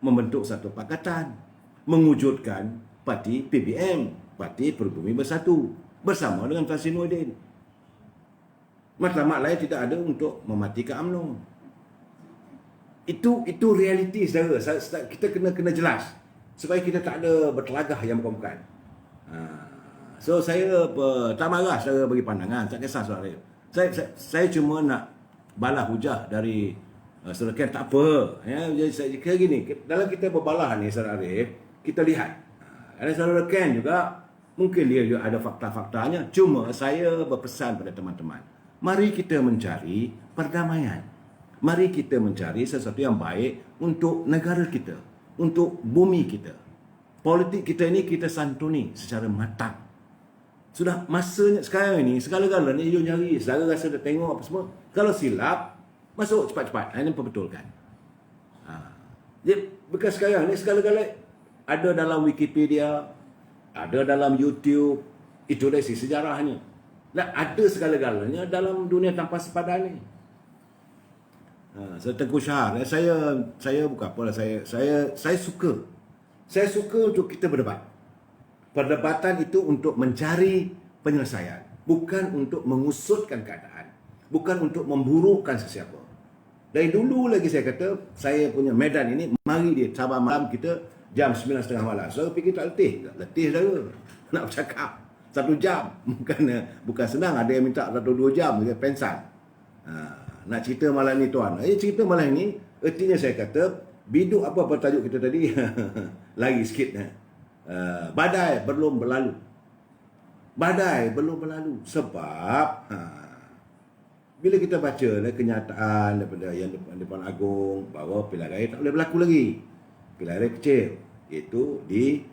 membentuk satu pakatan mewujudkan parti PBM, Parti Peribumi Bersatu, bersama dengan Tan Sri Muhyiddin. Matlamat lain tidak ada untuk mematikan UMNO. Itu realiti saudara. Kita kena jelas supaya kita tak ada bertelagah yang bukan-bukan. So saya tak marah saudara bagi pandangan, tak kisah saudara. Saya cuma nak balas hujah dari saudara Ken, tak apa. Ya, jadi saya kira gini, dalam kita berbalah ni saudara Arif, kita lihat. Ada saudara Ken juga, mungkin dia juga ada fakta-faktanya. Cuma saya berpesan pada teman-teman, mari kita mencari perdamaian. Mari kita mencari sesuatu yang baik untuk negara kita, untuk bumi kita. Politik kita ini kita santuni secara matang. Sudah masanya sekarang ini, segala-galanya you nyari, saudara rasa dah tengok apa semua. Kalau silap, masuk cepat-cepat. Ini perbetulkan. Jadi, bekas sekarang ni segala-galanya ada dalam Wikipedia, ada dalam YouTube, itu dari sisi sejarahnya. Dan ada segala-galanya dalam dunia tanpa sepadan ni. Saya Tengku Syahar, saya bukan apalah, saya suka. Saya suka untuk kita berdebat. Perdebatan itu untuk mencari penyelesaian, bukan untuk mengusutkan keadaan, bukan untuk memburukkan sesiapa. Dari dulu lagi saya kata, saya punya medan ini, mari dia Sabah malam kita jam 9.30 malam. So fikir tak letih saudara. Nak bercakap 1 jam, bukan senang. Ada yang minta 1-2 jam, dia pensan. Nak cerita malam ni tuan. Cerita malam ni, ertinya saya kata, biduk apa tajuk kita tadi? Lagi sikit. Badai belum berlalu. Badai belum berlalu. Sebab bila kita baca kenyataan daripada yang depan agung bahawa pilihan raya tak boleh berlaku lagi. Pilihan raya kecil, iaitu di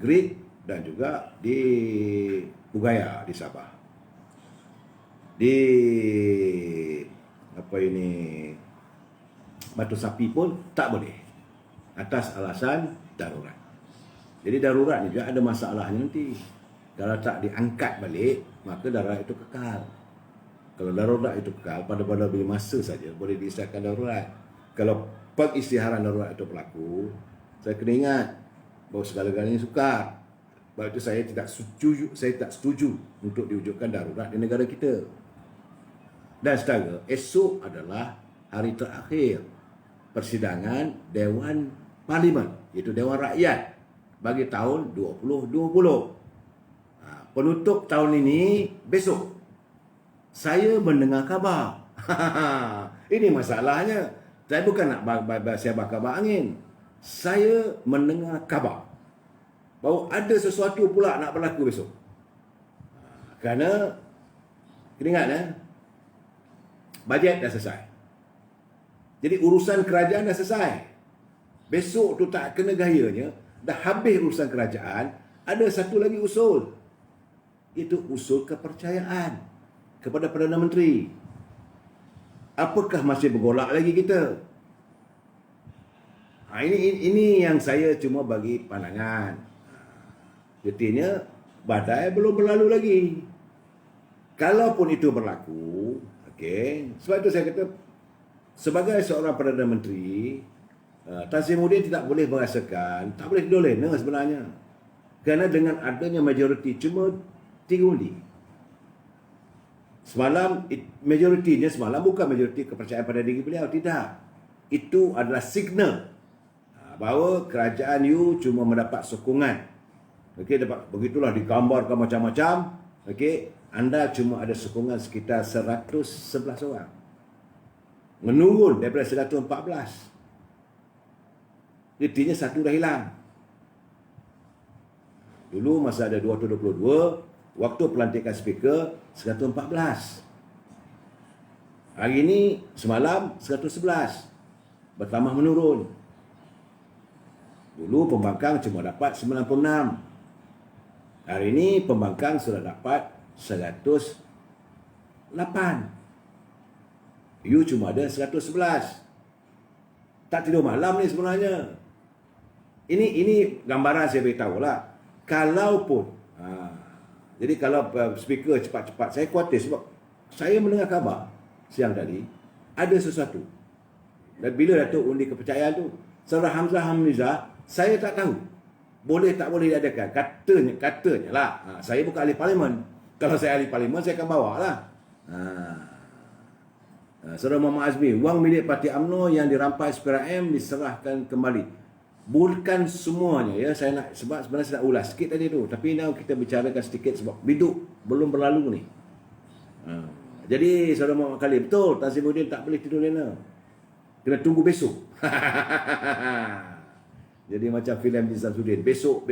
Grid dan juga di Bugaya di Sabah. Di Batu Sapi pun tak boleh atas alasan darurat. Jadi darurat ni juga ada masalahnya nanti. Kalau tak diangkat balik, maka darurat itu kekal. Kalau darurat itu kekal, pada bila masa saja boleh diisahkan darurat. Kalau pengisytiharan darurat itu berlaku, saya kena ingat bahawa segala-galanya sukar. Sebab itu saya tak setuju untuk diwujudkan darurat di negara kita. Dan sekarang, esok adalah hari terakhir persidangan Dewan Parlimen, iaitu Dewan Rakyat, bagi tahun 2020. Penutup tahun ini besok. Saya mendengar khabar. Ini masalahnya. Saya bukan nak saya bakar angin. Saya mendengar khabar bahawa ada sesuatu pula nak berlaku besok. Kerana kita ingat bajet dah selesai. Jadi urusan kerajaan dah selesai. Besok tu tak kena gayanya. Dah habis urusan kerajaan, ada satu lagi usul. Itu usul kepercayaan kepada Perdana Menteri. Apakah masih bergolak lagi kita? Ini yang saya cuma bagi pandangan. Artinya badai belum berlalu lagi. Kalaupun itu berlaku, okey. Sebab itu saya kata sebagai seorang Perdana Menteri, Tan Sri Muhyiddin tidak boleh merasakan, tak boleh tidur lena sebenarnya. Kerana dengan adanya majoriti cuma 3 undi. Semalam majoritinya semalam bukan majoriti kepercayaan pada diri beliau, tidak. Itu adalah signal bahawa kerajaan you cuma mendapat sokongan. Okey, dapat begitulah digambarkan macam-macam. Okey, anda cuma ada sokongan sekitar 111 orang. Menurun daripada 114. Artinya satu dah hilang. Dulu masa ada 222, waktu pelantikan speaker 114. Hari ini semalam 111. Bertambah menurun. Dulu pembangkang cuma dapat 96. Hari ini pembangkang sudah dapat 108. You cuma ada 111. Tak tidur malam ni sebenarnya. Ini gambaran saya beritahu lah. Kalaupun jadi kalau speaker cepat-cepat, saya khawatir sebab saya mendengar khabar siang tadi ada sesuatu. Dan bila Datuk undi kepercayaan tu, Saudara Hamzah Hamizah, saya tak tahu boleh tak boleh diadakan. Katanya lah. Saya bukan ahli parlimen. Kalau saya ahli parlimen, saya akan bawa lah. Saudara Muhammad Azmi, wang milik Parti UMNO yang dirampas SPRM diserahkan kembali. Bukan semuanya ya, saya nak sebab sebenarnya saya nak ulas sikit tadi tu, tapi now kita bicarakan sedikit sebab biduk belum berlalu ni. Jadi Saudara Muhammad Khalil, betul Tan Sri Muhyiddin tak boleh tidur lena. Kena tunggu besok. Jadi macam filem di Samsudin, besok.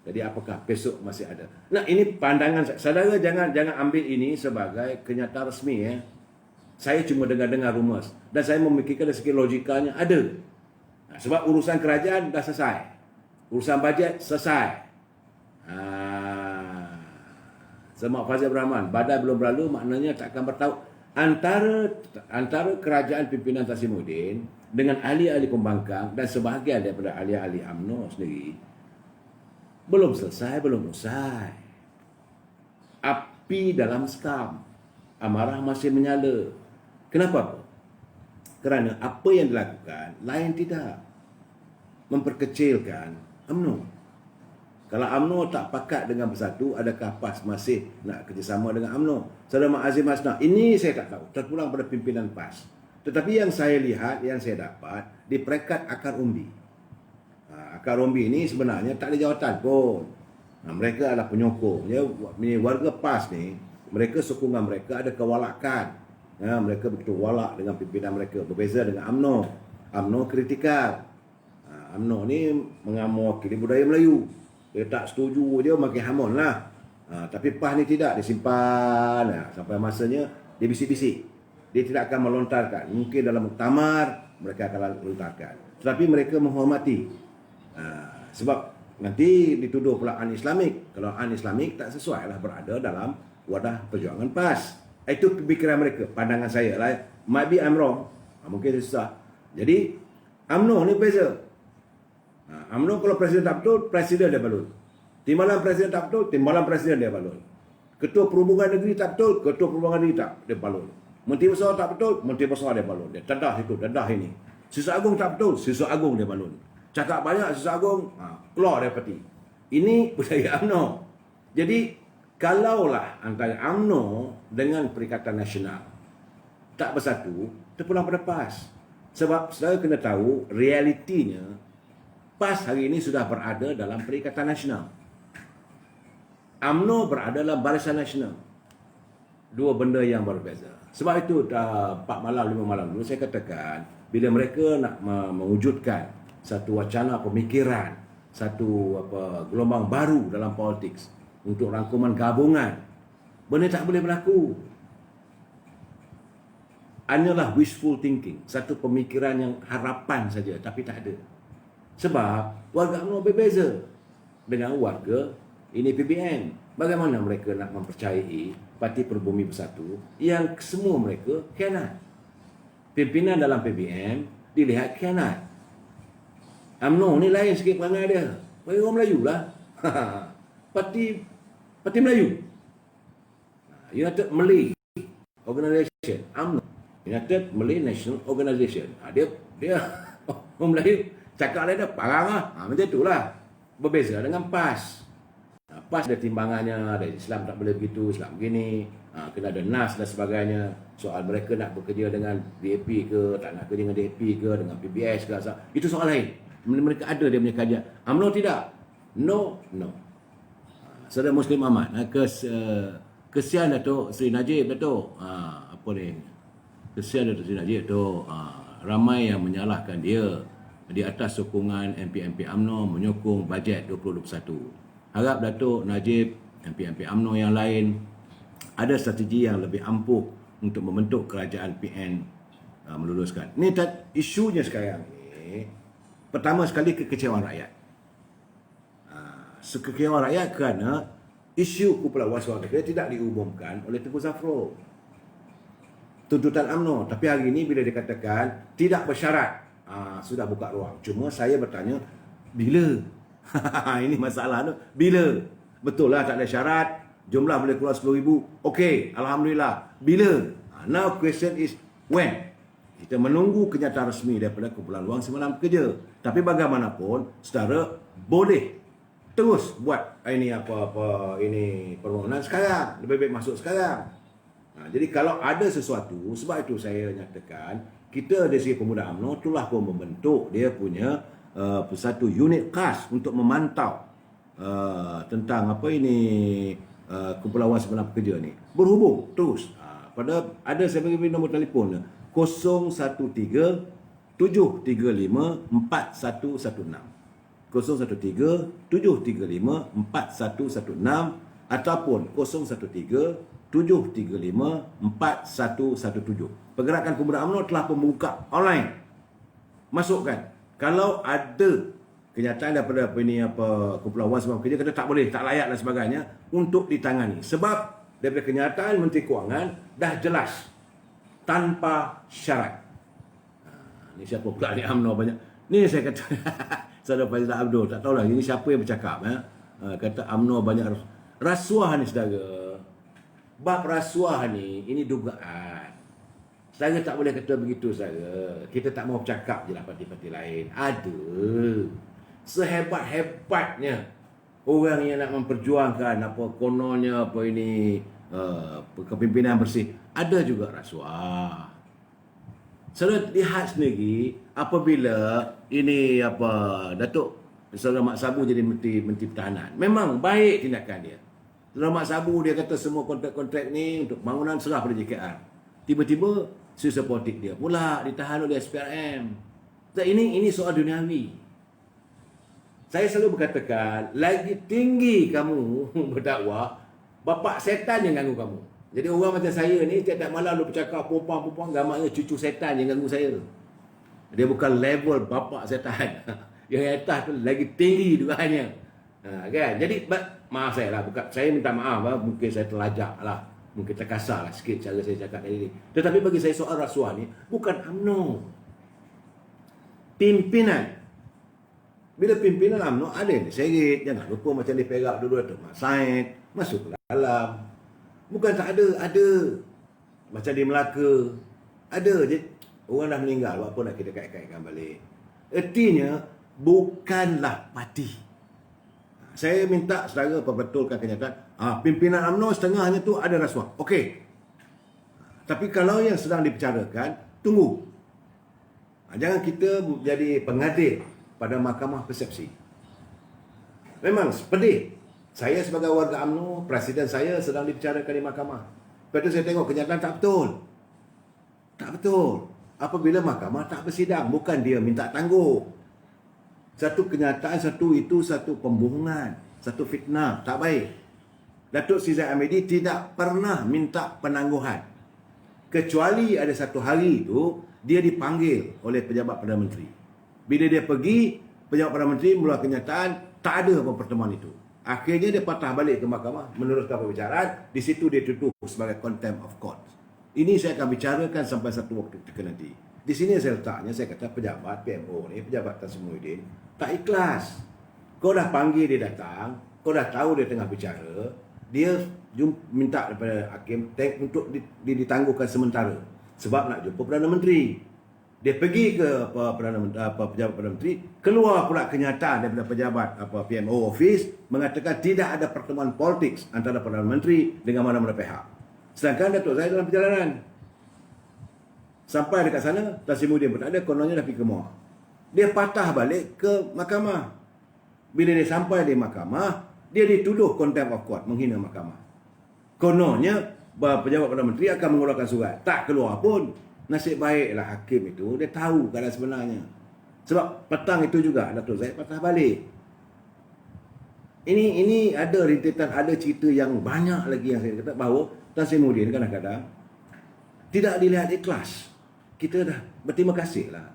Jadi apakah besok masih ada? Nah, ini pandangan saya. Saudara jangan ambil ini sebagai kenyataan resmi ya. Saya cuma dengar-dengar rumus dan saya memikirkan dari segi logikanya ada. Sebab urusan kerajaan dah selesai. Urusan bajet selesai. Sama Fazil Rahman, badai belum berlalu maknanya tak akan bertahu. Antara kerajaan pimpinan Tan Sri Muhyiddin dengan ahli-ahli pembangkang dan sebahagian daripada ahli-ahli UMNO sendiri belum selesai, belum usai. Api dalam sekam. Amarah masih menyala. Kenapa? Kerana apa yang dilakukan lain tidak memperkecilkan UMNO. Kalau UMNO tak pakat dengan bersatu, adakah PAS masih nak kerjasama dengan UMNO? Saudara Mak Azim Hasna, ini saya tak tahu. Terpulang pada pimpinan PAS. Tetapi yang saya lihat, yang saya dapat, di peringkat akar umbi. Akar umbi ini sebenarnya tak ada jawatan pun. Mereka adalah penyokong. Ya, warga PAS ni, mereka sokongan mereka ada kewalakan. Mereka begitu walak dengan pimpinan mereka. Berbeza dengan UMNO. UMNO kritikal. UMNO ni mewakili budaya Melayu. Dia tak setuju, dia makin hamun lah. Tapi PAS ni tidak, dia simpan. Sampai masanya, dia bisik-bisik. Dia tidak akan melontarkan. Mungkin dalam muktamar, mereka akan lontarkan. Tetapi mereka menghormati. Sebab nanti dituduh pula un-Islamik. Kalau un-Islamik tak sesuai lah berada dalam wadah perjuangan PAS. Itu pemikiran mereka, pandangan saya lah. Might be I'm wrong. Mungkin susah. Jadi, UMNO ni beza. UMNO kalau presiden tak betul, presiden dia balun. Timbalan presiden tak betul, timbalan presiden dia balun. Ketua Perhubungan Negeri tak betul, ketua Perhubungan Negeri tak dia balun. Menteri Besar tak betul, menteri besar dia balun. Dia dedah itu, dedah ini. Siswa Agung tak betul, siswa Agung dia balun. Cakap banyak siswa Agung, keluar dari parti. Ini budaya UMNO. Jadi, kalaulah antara UMNO dengan Perikatan Nasional tak bersatu, terpulang pada PAS. Sebab saudara kena tahu, realitinya, PAS hari ini sudah berada dalam Perikatan Nasional. UMNO berada dalam Barisan Nasional. Dua benda yang berbeza. Sebab itu, 4 malam, 5 malam dulu, saya katakan, bila mereka nak mewujudkan satu wacana pemikiran, satu gelombang baru dalam politik, untuk rangkuman gabungan, benda tak boleh berlaku. Hanyalah wishful thinking, satu pemikiran yang harapan saja, tapi tak ada. Sebab warga UMNO berbeza dengan warga ini PBN. Bagaimana mereka nak mempercayai Parti Perbumi Bersatu yang semua mereka khianat? pimpinan dalam PBM dilihat khianat. UMNO ni lain sikit perangai dia. Bagi orang Melayu lah. Parti Melayu. United Malay Organisation, UMNO. United Malay National Organisation. Dia orang Melayu cakap dia parang lah. Macam itulah. Berbeza dengan PAS. PAS ada timbangannya, ada Islam tak boleh begitu, Islam begini. Kena ada NAS dan sebagainya. Soal mereka nak bekerja dengan DAP ke, tak nak kerja dengan DAP ke, dengan PBS ke, itu soal lain. Mereka ada dia punya kajian. UMNO tidak. No. Saudara Muslim Ahmad, kesian Datuk Seri Najib, Datuk. Apa ni? Kesian Datuk Seri Najib tu. Ramai yang menyalahkan dia di atas sokongan MP-MP UMNO menyokong bajet 2021. Harap Datuk Najib, MP-MP UMNO yang lain ada strategi yang lebih ampuh untuk membentuk kerajaan PN meluluskan. Ni isunya sekarang ni, pertama sekali kekecewaan rakyat. Kekecewaan rakyat kerana isu kumpulan wasuan negara tidak diumumkan oleh Tengku Zafrul. Tuntutan UMNO. Tapi hari ini bila dikatakan tidak bersyarat, sudah buka ruang. Cuma saya bertanya, bila? Ini masalah tu. Bila? Betul lah tak ada syarat. Jumlah boleh keluar 10,000. Okey, Alhamdulillah. Bila? Now question is when? Kita menunggu kenyataan resmi daripada kumpulan luang semalam kerja. Tapi bagaimanapun, saudara boleh terus buat ini ini permohonan sekarang. Lebih baik masuk sekarang. Jadi kalau ada sesuatu, sebab itu saya nyatakan, kita dari segi pemuda UMNO telah pun membentuk dia punya satu unit khas untuk memantau tentang kumpulan luang semalam kerja ni. Berhubung terus. Pada ada saya bagi nombor telefon 013 735 4116. 013 735 4116 ataupun 013 735 4117. Pergerakan Pemuda UMNO telah membuka online. Masukkan. Kalau ada kenyataan daripada kumpulan luang semalam kerja kata tak boleh, tak layak dan sebagainya untuk ditangani. Sebab daripada kenyataan Menteri Kewangan dah jelas tanpa syarat. Ni siapa pula ni UMNO banyak. Ni saya kata Saudara Faizal Abdul, tak tahulah ini siapa yang bercakap. Kata UMNO banyak rasuah ni saudara. Bab rasuah ni, ini dugaan. Saya tak boleh kata begitu saudara. Kita tak mau bercakap je lah parti-parti lain. Ada. Sehebat-hebatnya orang yang nak memperjuangkan kononnya kepimpinan bersih. Ada juga rasuah. Saudara lihat sendiri apabila ini Datuk Saudara Mak Sabu jadi Menteri Pertahanan. Memang baik tindakan dia. Saudara Mak Sabu dia kata semua kontrak-kontrak ni untuk bangunan serah pada JKR. Tiba-tiba sisa politik dia pula ditahan oleh SPRM. Ini soal duniawi. Saya selalu berkatakan, lagi tinggi kamu berdakwah, bapak setan yang ganggu kamu. Jadi orang macam saya ni tiap-tiap malam lu bercakap perempuan-perempuan, gambarnya cucu setan yang ganggu saya. Dia bukan level bapak setan. Yang atas tu lagi tinggi dugaannya. Kan? Jadi maaf saya lah, saya minta maaf lah, mungkin saya terlajak lah, mungkin terkasar lah sikit cara saya cakap tadi. Tetapi bagi saya soal rasuah ni bukan UMNO. Pimpinan. Bila pimpinan UMNO ada yang diseret, jangan lupa macam di Perak dulu Datuk Mat Said masuk ke dalam. Bukan tak ada. Macam di Melaka ada je. Orang dah meninggal, buat apa nak kita kait-kaitkan balik. Artinya bukanlah parti. Saya minta saudara perbetulkan kenyataan. Pimpinan UMNO setengahnya tu ada rasuah. Okey. Tapi kalau yang sedang dibicarakan, tunggu. Jangan kita jadi pengadil pada mahkamah persepsi. Memang pedih. Saya sebagai warga UMNO, presiden saya sedang dibicarakan di mahkamah. Lepas tu saya tengok kenyataan tak betul. Tak betul. Apabila mahkamah tak bersidang, bukan dia minta tangguh. Satu kenyataan, satu pembohongan, satu fitnah, tak baik. Datuk Seri Zahid tidak pernah minta penangguhan. Kecuali ada satu hari itu, dia dipanggil oleh pejabat Perdana Menteri. Bila dia pergi, pejabat Perdana Menteri mengeluarkan kenyataan, tak ada apa pertemuan itu. Akhirnya dia patah balik ke mahkamah, meneruskan pembicaraan. Di situ dia tuduh sebagai contempt of court. Ini saya akan bicarakan sampai satu waktu ketika nanti. Di sini saya letaknya, saya kata pejabat PMO ni, pejabat Tan Sri Muhyiddin, tak ikhlas. Kau dah panggil dia datang, kau dah tahu dia tengah bicara, dia minta daripada hakim untuk ditangguhkan sementara. Sebab nak jumpa Perdana Menteri. Dia pergi ke pejabat Perdana Menteri, keluar pula kenyataan daripada pejabat PMO office mengatakan tidak ada pertemuan politik antara Perdana Menteri dengan mana-mana pihak. Sedangkan Datuk Zahid dalam perjalanan. Sampai dekat sana, Tan Sri Muhyiddin pun tak ada, kononnya dah pergi ke Muar. Dia patah balik ke mahkamah. Bila dia sampai di mahkamah, dia dituduh contempt of court, menghina mahkamah. Kononnya pejabat Perdana Menteri akan mengeluarkan surat. Tak keluar pun. Nasib baiklah hakim itu, dia tahu keadaan sebenarnya. Sebab petang itu juga Datuk Zahid patah balik. Ini ada rintitan, ada cerita yang banyak lagi yang saya kata bahawa Tan Sri Muhyiddin kadang-kadang tidak dilihat ikhlas. Kita dah berterima kasih lah.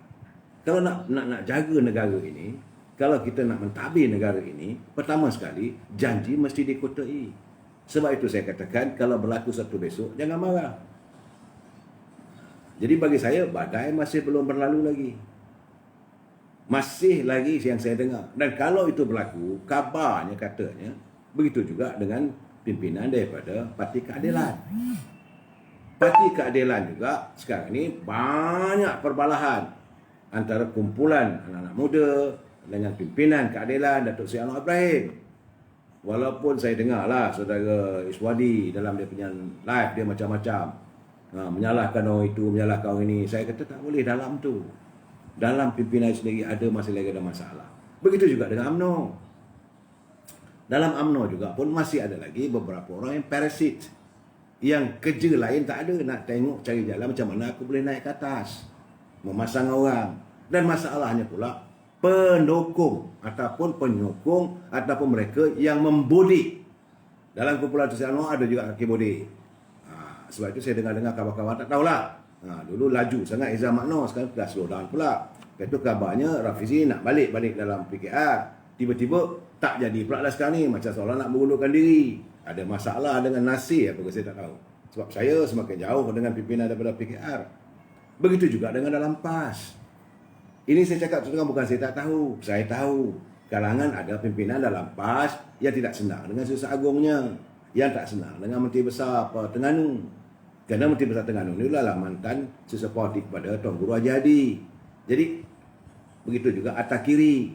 Kalau nak jaga negara ini, kalau kita nak mentadbir negara ini, pertama sekali janji mesti dikotai. Sebab itu saya katakan kalau berlaku satu besok jangan marah. Jadi bagi saya badai masih belum berlalu lagi. Masih lagi yang saya dengar. Dan kalau itu berlaku, kabarnya katanya begitu juga dengan pimpinan daripada Parti Keadilan. Parti Keadilan juga sekarang ini banyak perbalahan antara kumpulan anak-anak muda dengan pimpinan Keadilan Datuk Seri Anwar Ibrahim. Walaupun saya dengarlah saudara Iswadi dalam dia punya live dia macam-macam menyalahkan orang itu, menyalahkan orang ini. Saya kata tak boleh dalam tu. Dalam pimpinan sendiri ada masih lagi ada masalah. Begitu juga dengan UMNO. Dalam UMNO juga pun masih ada lagi beberapa orang yang parasit. Yang kerja lain tak ada, nak tengok cari jalan macam mana aku boleh naik ke atas. Memasang orang. Dan masalahnya pula pendukung ataupun penyokong ataupun mereka yang membodi. Dalam kumpulan Sri Anwar ada juga kaki bodi. Sebab itu saya dengar-dengar kawan-kawan tak tahulah. Dulu laju sangat Izam Makno, sekarang dah slow down pula. Lepas itu kabarnya Rafizi nak balik dalam PKR. Tiba-tiba tak jadi pula lah sekarang ni. Macam seolah nak mengundurkan diri. Ada masalah dengan Nasir apa saya tak tahu. Sebab saya semakin jauh dengan pimpinan daripada PKR. Begitu juga dengan dalam PAS. Ini saya cakap terus bukan saya tak tahu. Saya tahu. Kalangan ada pimpinan dalam PAS yang tidak senang dengan Susah Agungnya. Yang tak senang dengan Menteri Besar Terengganu. Kerana Menteri Besar Terengganu ni adalah mantan sesepuh kepada Tuan Guru Haji Hadi. Jadi begitu juga Atta Kiri.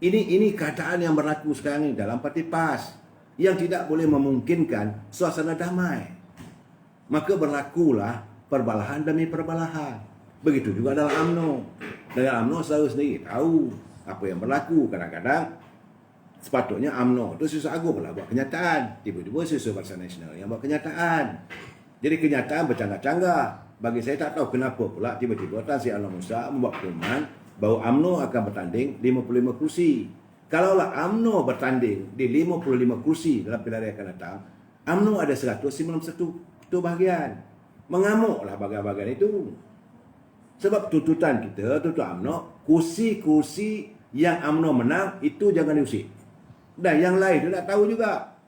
Ini keadaan yang berlaku sekarang ini dalam Parti PAS yang tidak boleh memungkinkan suasana damai. Maka berlakulah perbalahan demi perbalahan. Begitu juga dalam UMNO. Dalam UMNO saya sendiri tahu apa yang berlaku. Kadang-kadang sepatutnya UMNO tu Susah Agung lah buat kenyataan. Tiba-tiba Susah Barisan Nasional yang buat kenyataan. Jadi kenyataan bercanggah-canggah. Bagi saya tak tahu kenapa pula tiba-tiba Tan Sri Anwar Musa membuat pengumuman bahawa UMNO akan bertanding 55 kursi. Kalaulah UMNO bertanding di 55 kursi dalam pilihan raya akan datang, UMNO ada 191 bahagian. Mengamuklah bahagian-bahagian itu. Sebab tuntutan kita, tuntutan UMNO, kursi-kursi yang UMNO menang itu jangan diusik. Dan yang lain dia tak tahu juga.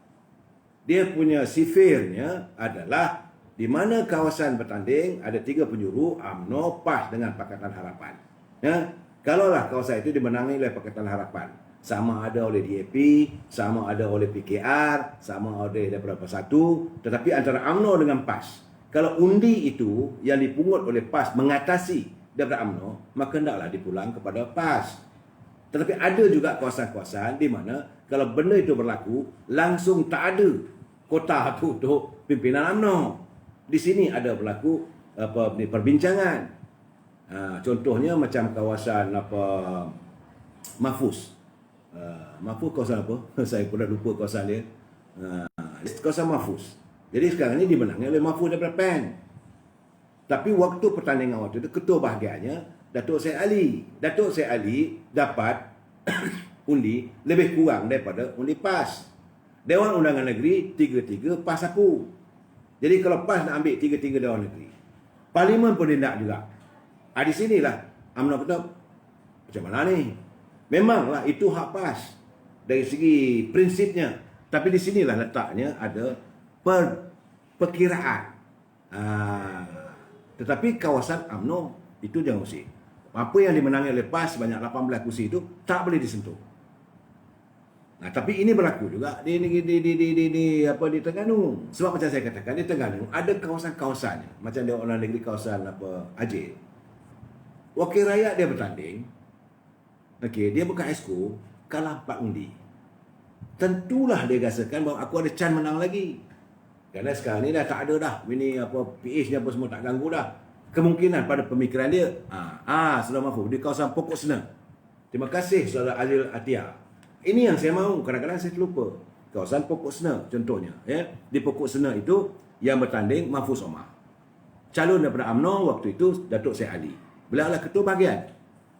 Dia punya sifirnya adalah di mana kawasan bertanding ada 3 penjuru UMNO PAS dengan Pakatan Harapan. Ya, kalaulah kawasan itu dimenangi oleh Pakatan Harapan, sama ada oleh DAP, sama ada oleh PKR, sama ada daripada Persatu, tetapi antara UMNO dengan PAS. Kalau undi itu yang dipungut oleh PAS mengatasi daripada UMNO, maka hendaklah dipulang kepada PAS. Tetapi ada juga kawasan-kawasan di mana kalau benda itu berlaku, langsung tak ada kota itu untuk pimpinan UMNO. Di sini ada berlaku perbincangan. Contohnya macam kawasan Mahfuz. Mahfuz kawasan apa? Saya pun dah lupa kawasan dia. Kawasan Mahfuz. Jadi sekarang ini dimenangi oleh Mahfuz daripada PAN. Tapi waktu pertandingan waktu itu, ketua bahagiannya Datuk Syed Ali. Datuk Syed Ali dapat undi lebih kurang daripada undi PAS. Dewan Undangan Negeri 3-3 PAS aku. Jadi kalau PAS nak ambil 3-3 Dewan Negeri, Parlimen pun dia nak juga. Di sinilah UMNO kata macam mana ni? Memanglah itu hak PAS dari segi prinsipnya. Tapi di sinilah letaknya ada perkiraan. Tetapi kawasan UMNO itu jangan usik. Apa yang dimenangi oleh PAS sebanyak 18 kursi itu tak boleh disentuh. Nah, tapi ini berlaku juga di Terengganu. Sebab macam saya katakan, di Terengganu ada kawasan-kawasannya. Macam dia orang negeri kawasan Aceh. Wakil rakyat dia bertanding. Okey, dia bukan exco, kalah 4 undi. Tentulah dia rasakan bahawa aku ada chance menang lagi. Kerana sekarang ni dah tak ada dah. Ini PH ni apa semua tak ganggu dah. Kemungkinan pada pemikiran dia, Saudara Mahfuz, di kawasan Pokok Sena. Terima kasih Saudara Azil Atia. Ini yang saya mahu, kadang-kadang saya terlupa. Kawasan Pokok Sena contohnya. Ya. Di Pokok Sena itu, yang bertanding Mahfuz Omar. Calon daripada UMNO waktu itu, Datuk Syed Ali. Beliau adalah ketua bahagian.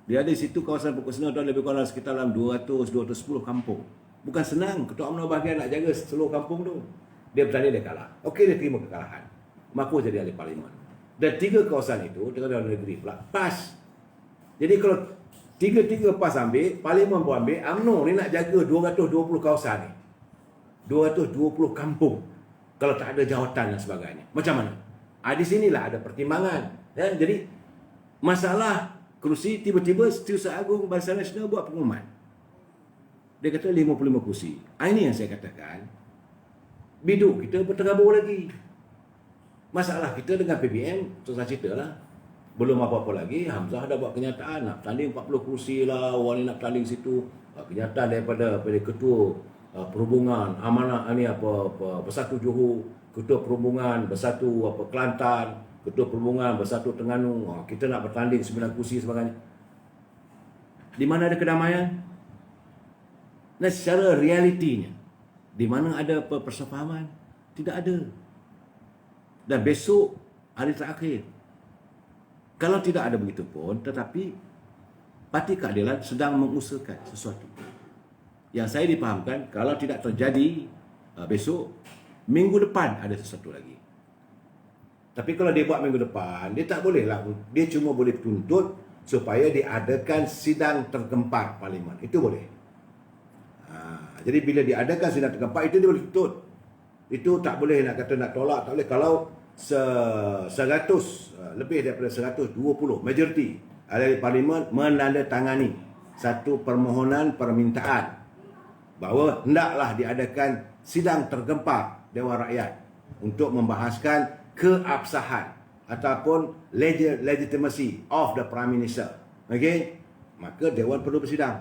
Dia ada di situ kawasan Pokok Sena, lebih kurang sekitar dalam 200-210 kampung. Bukan senang, ketua UMNO bahagian nak jaga seluruh kampung tu. Dia bertanding, dia kalah. Okey, dia terima kekalahan. Mahfuz jadi ahli parlimen. Dan 3 kawasan itu, dengan dalam negeri pula, PAS. Jadi kalau 3 PAS ambil, parlimen pun ambil, UMNO ni nak jaga 220 kawasan ni. 220 kampung. Kalau tak ada jawatan dan sebagainya. Macam mana? Di sinilah ada pertimbangan. Ya? Jadi, masalah kerusi, tiba-tiba Setiausaha Agung Barisan Nasional buat pengumuman. Dia kata 55 kursi. Ini yang saya katakan, biduk kita berterabur lagi. Masalah kita dengan PBM, susah cerita lah. Belum apa-apa lagi, Hamzah dah buat kenyataan, nak tanding 40 kursi lah, orang ni nak tanding situ. Kenyataan daripada Ketua Perhubungan, Amanah Bersatu Johor, Ketua Perhubungan Bersatu Kelantan, Ketua Perhubungan Bersatu Terengganu. Kita nak bertanding 9 kursi sebagainya. Di mana ada kedamaian? Dan secara realitinya, di mana ada persefahaman? Tidak ada. Dan besok hari terakhir. Kalau tidak ada begitu pun, tetapi Parti Keadilan sedang mengusahakan sesuatu. Yang saya dipahamkan, kalau tidak terjadi besok, minggu depan ada sesuatu lagi. Tapi kalau dia buat minggu depan, dia tak boleh lah. Dia cuma boleh tuntut supaya diadakan sidang tergempar parlimen. Itu boleh. Jadi bila diadakan sidang tergempar, itu dia boleh tuntut. Itu tak boleh nak kata nak tolak, tak boleh. Kalau 100 lebih daripada 120 majoriti ahli parlimen menandatangani satu permohonan permintaan bahawa hendaklah diadakan sidang tergempar Dewan Rakyat untuk membahaskan keabsahan ataupun legitimacy of the Prime Minister. Okey, maka Dewan perlu bersidang.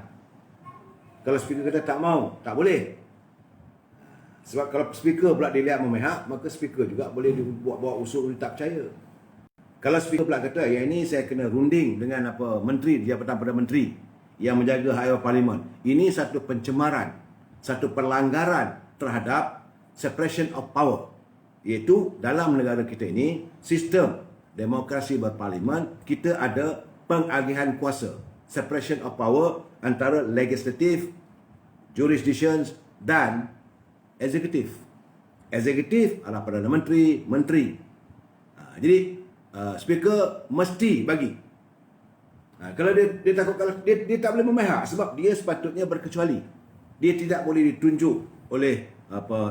Kalau speaker kata tak mau, tak boleh. Sebab kalau speaker pula dilihat memihak, maka speaker juga boleh buat usul tak percaya. Kalau speaker pula kata, yang ini saya kena runding dengan menteri, Jabatan Perdana Menteri yang menjaga hak parlimen. Ini satu pencemaran, satu pelanggaran terhadap separation of power. Iaitu dalam negara kita ini, sistem demokrasi berparlimen, kita ada pengagihan kuasa, separation of power antara legislative, jurisdictions dan eksekutif. Eksekutif adalah Perdana Menteri, Menteri. Jadi speaker mesti bagi. Kalau dia takut, kalau dia tak boleh memihak sebab dia sepatutnya berkecuali. Dia tidak boleh ditunjuk oleh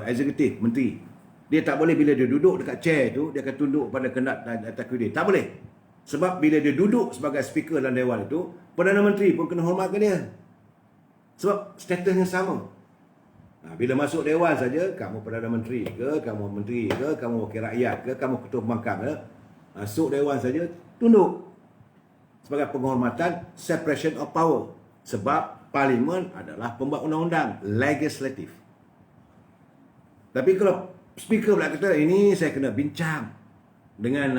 eksekutif, menteri. Dia tak boleh bila dia duduk dekat chair tu, dia akan tunduk pada kehendak dan takdir dia. Tak boleh. Sebab bila dia duduk sebagai speaker dalam dewan itu, Perdana Menteri pun kena hormatkan dia. Sebab statusnya sama. Bila masuk dewan saja, kamu Perdana Menteri ke, kamu menteri ke, kamu wakil rakyat ke, kamu ketua pembangkang ke, masuk dewan saja, tunduk. Sebagai penghormatan separation of power. Sebab parlimen adalah pembuat undang-undang, legislatif. Tapi kalau speaker pula kata, ini saya kena bincang dengan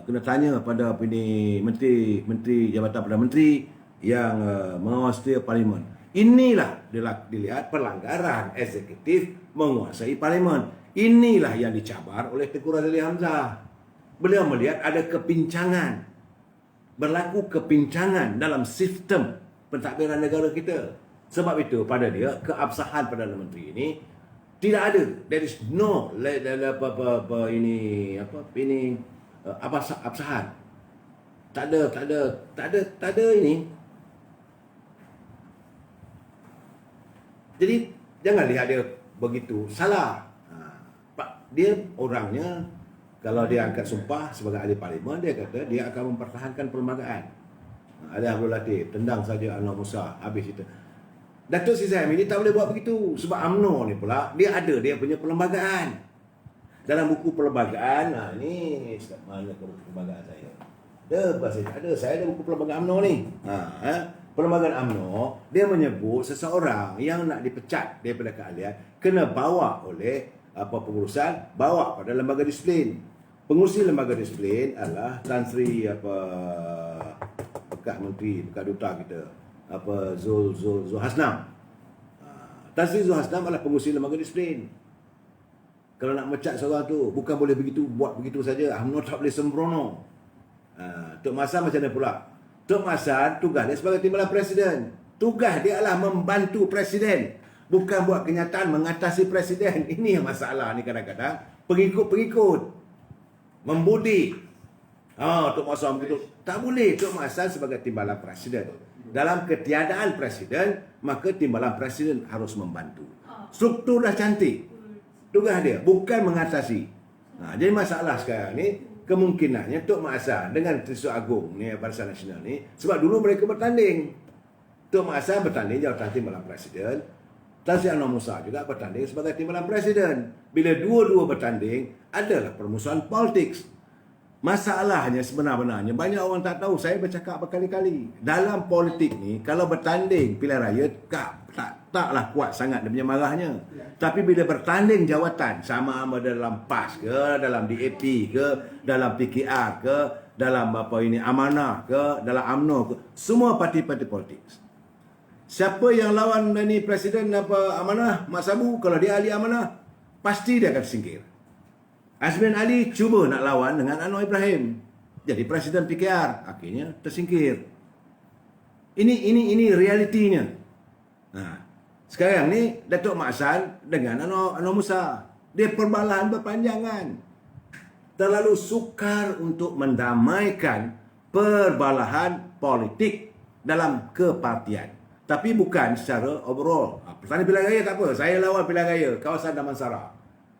kena tanya pada menteri Jabatan Perdana Menteri yang mengawasi parlimen. Inilah dilihat pelanggaran eksekutif menguasai parlimen. Inilah yang dicabar oleh Tengku Razali Hamzah. Beliau melihat ada kepincangan, berlaku kepincangan dalam sistem pentadbiran negara kita. Sebab itu pada dia keabsahan Perdana Menteri ini tidak ada. There is no absahan. Tak ada ini. Jadi jangan lihat dia begitu salah. Dia orangnya Kalau dia angkat sumpah sebagai ahli parlimen, dia kata dia akan mempertahankan perlembagaan. Ali Abdul Latif tendang saja Anwar Musa, habis itu. Datuk Seri Zahid Hamidi tak boleh buat begitu sebab UMNO ni pula dia ada dia punya perlembagaan. Dalam buku perlembagaan, ni mana buku perlembagaan saya? Saya ada buku perlembagaan UMNO ni. Perlembagaan UMNO dia menyebut seseorang yang nak dipecat daripada keahlian kena bawa oleh pengurusan, bawa pada lembaga disiplin. Pengurusi lembaga disiplin adalah Tan Sri bekas menteri, bekas duta kita, Zul Hasnam. Tan Sri Zul Hasnam adalah pengurusi lembaga disiplin. Kalau nak mecat seorang tu, bukan boleh begitu, buat begitu saja. UMNO tak boleh sembrono. Tok Masan macam mana pula? Tok Masan tugas dia sebagai timbalan presiden. Tugas dia adalah membantu presiden, bukan buat kenyataan mengatasi presiden. Ini yang masalah ni kadang-kadang. Pengikut-pengikut membudi. Tok Masan begitu. Tak boleh. Tok Masan sebagai timbalan presiden. Dalam ketiadaan presiden, maka timbalan presiden harus membantu. Struktur dah cantik. Tugas dia bukan mengatasi. Jadi masalah sekarang ni kemungkinannya Tok Mak Hassan dengan Trisuk Agung ni, Barisan Nasional ni, sebab dulu mereka bertanding. Tok Mak Hassan bertanding jawatan timbalan presiden, Tan Sri Anwar Musa juga bertanding sebagai timbalan presiden. Bila dua-dua bertanding, adalah permusuhan politik. Masalahnya sebenarnya banyak orang tak tahu. Saya bercakap berkali-kali. Dalam politik ni, kalau bertanding pilihan raya, taklah kuat sangat dia punya marahnya. Tapi bila bertanding jawatan, sama ada dalam PAS ke, dalam DAP ke, dalam PKR ke, dalam Amanah ke, dalam UMNO ke, semua parti-parti politik. Siapa yang lawan ni Presiden Amanah, Mak Sabu, kalau dia ahli Amanah, pasti dia akan singkir. Azmin Ali cuba nak lawan dengan Anwar Ibrahim, jadi Presiden PKR, akhirnya tersingkir. Ini realitinya. Sekarang ni Datuk Mak Hassan dengan Anwar Musa, dia perbalahan berpanjangan. Terlalu sukar untuk mendamaikan perbalahan politik dalam kepartian, tapi bukan secara overall. Pertandingan pilihan raya tak apa, saya lawan pilihan raya kawasan Damansara.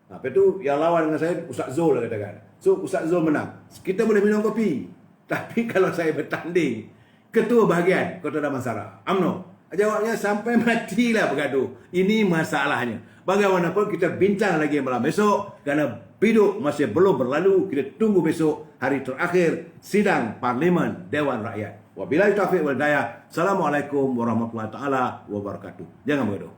Lepas tu yang lawan dengan saya Ustaz Zul lah katakan. So Ustaz Zul menang. Kita boleh minum kopi. Tapi kalau saya bertanding ketua bahagian Kota Damansara, UMNO, jawabnya sampai matilah bergaduh. Ini masalahnya. Bagaimanapun kita bincang lagi malam besok, kerana biduk masih belum berlalu. Kita tunggu besok hari terakhir sidang Parlimen Dewan Rakyat. Wabillahi taufiq wal hidayah. Assalamualaikum warahmatullahi taala wabarakatuh. Jangan bergaduh.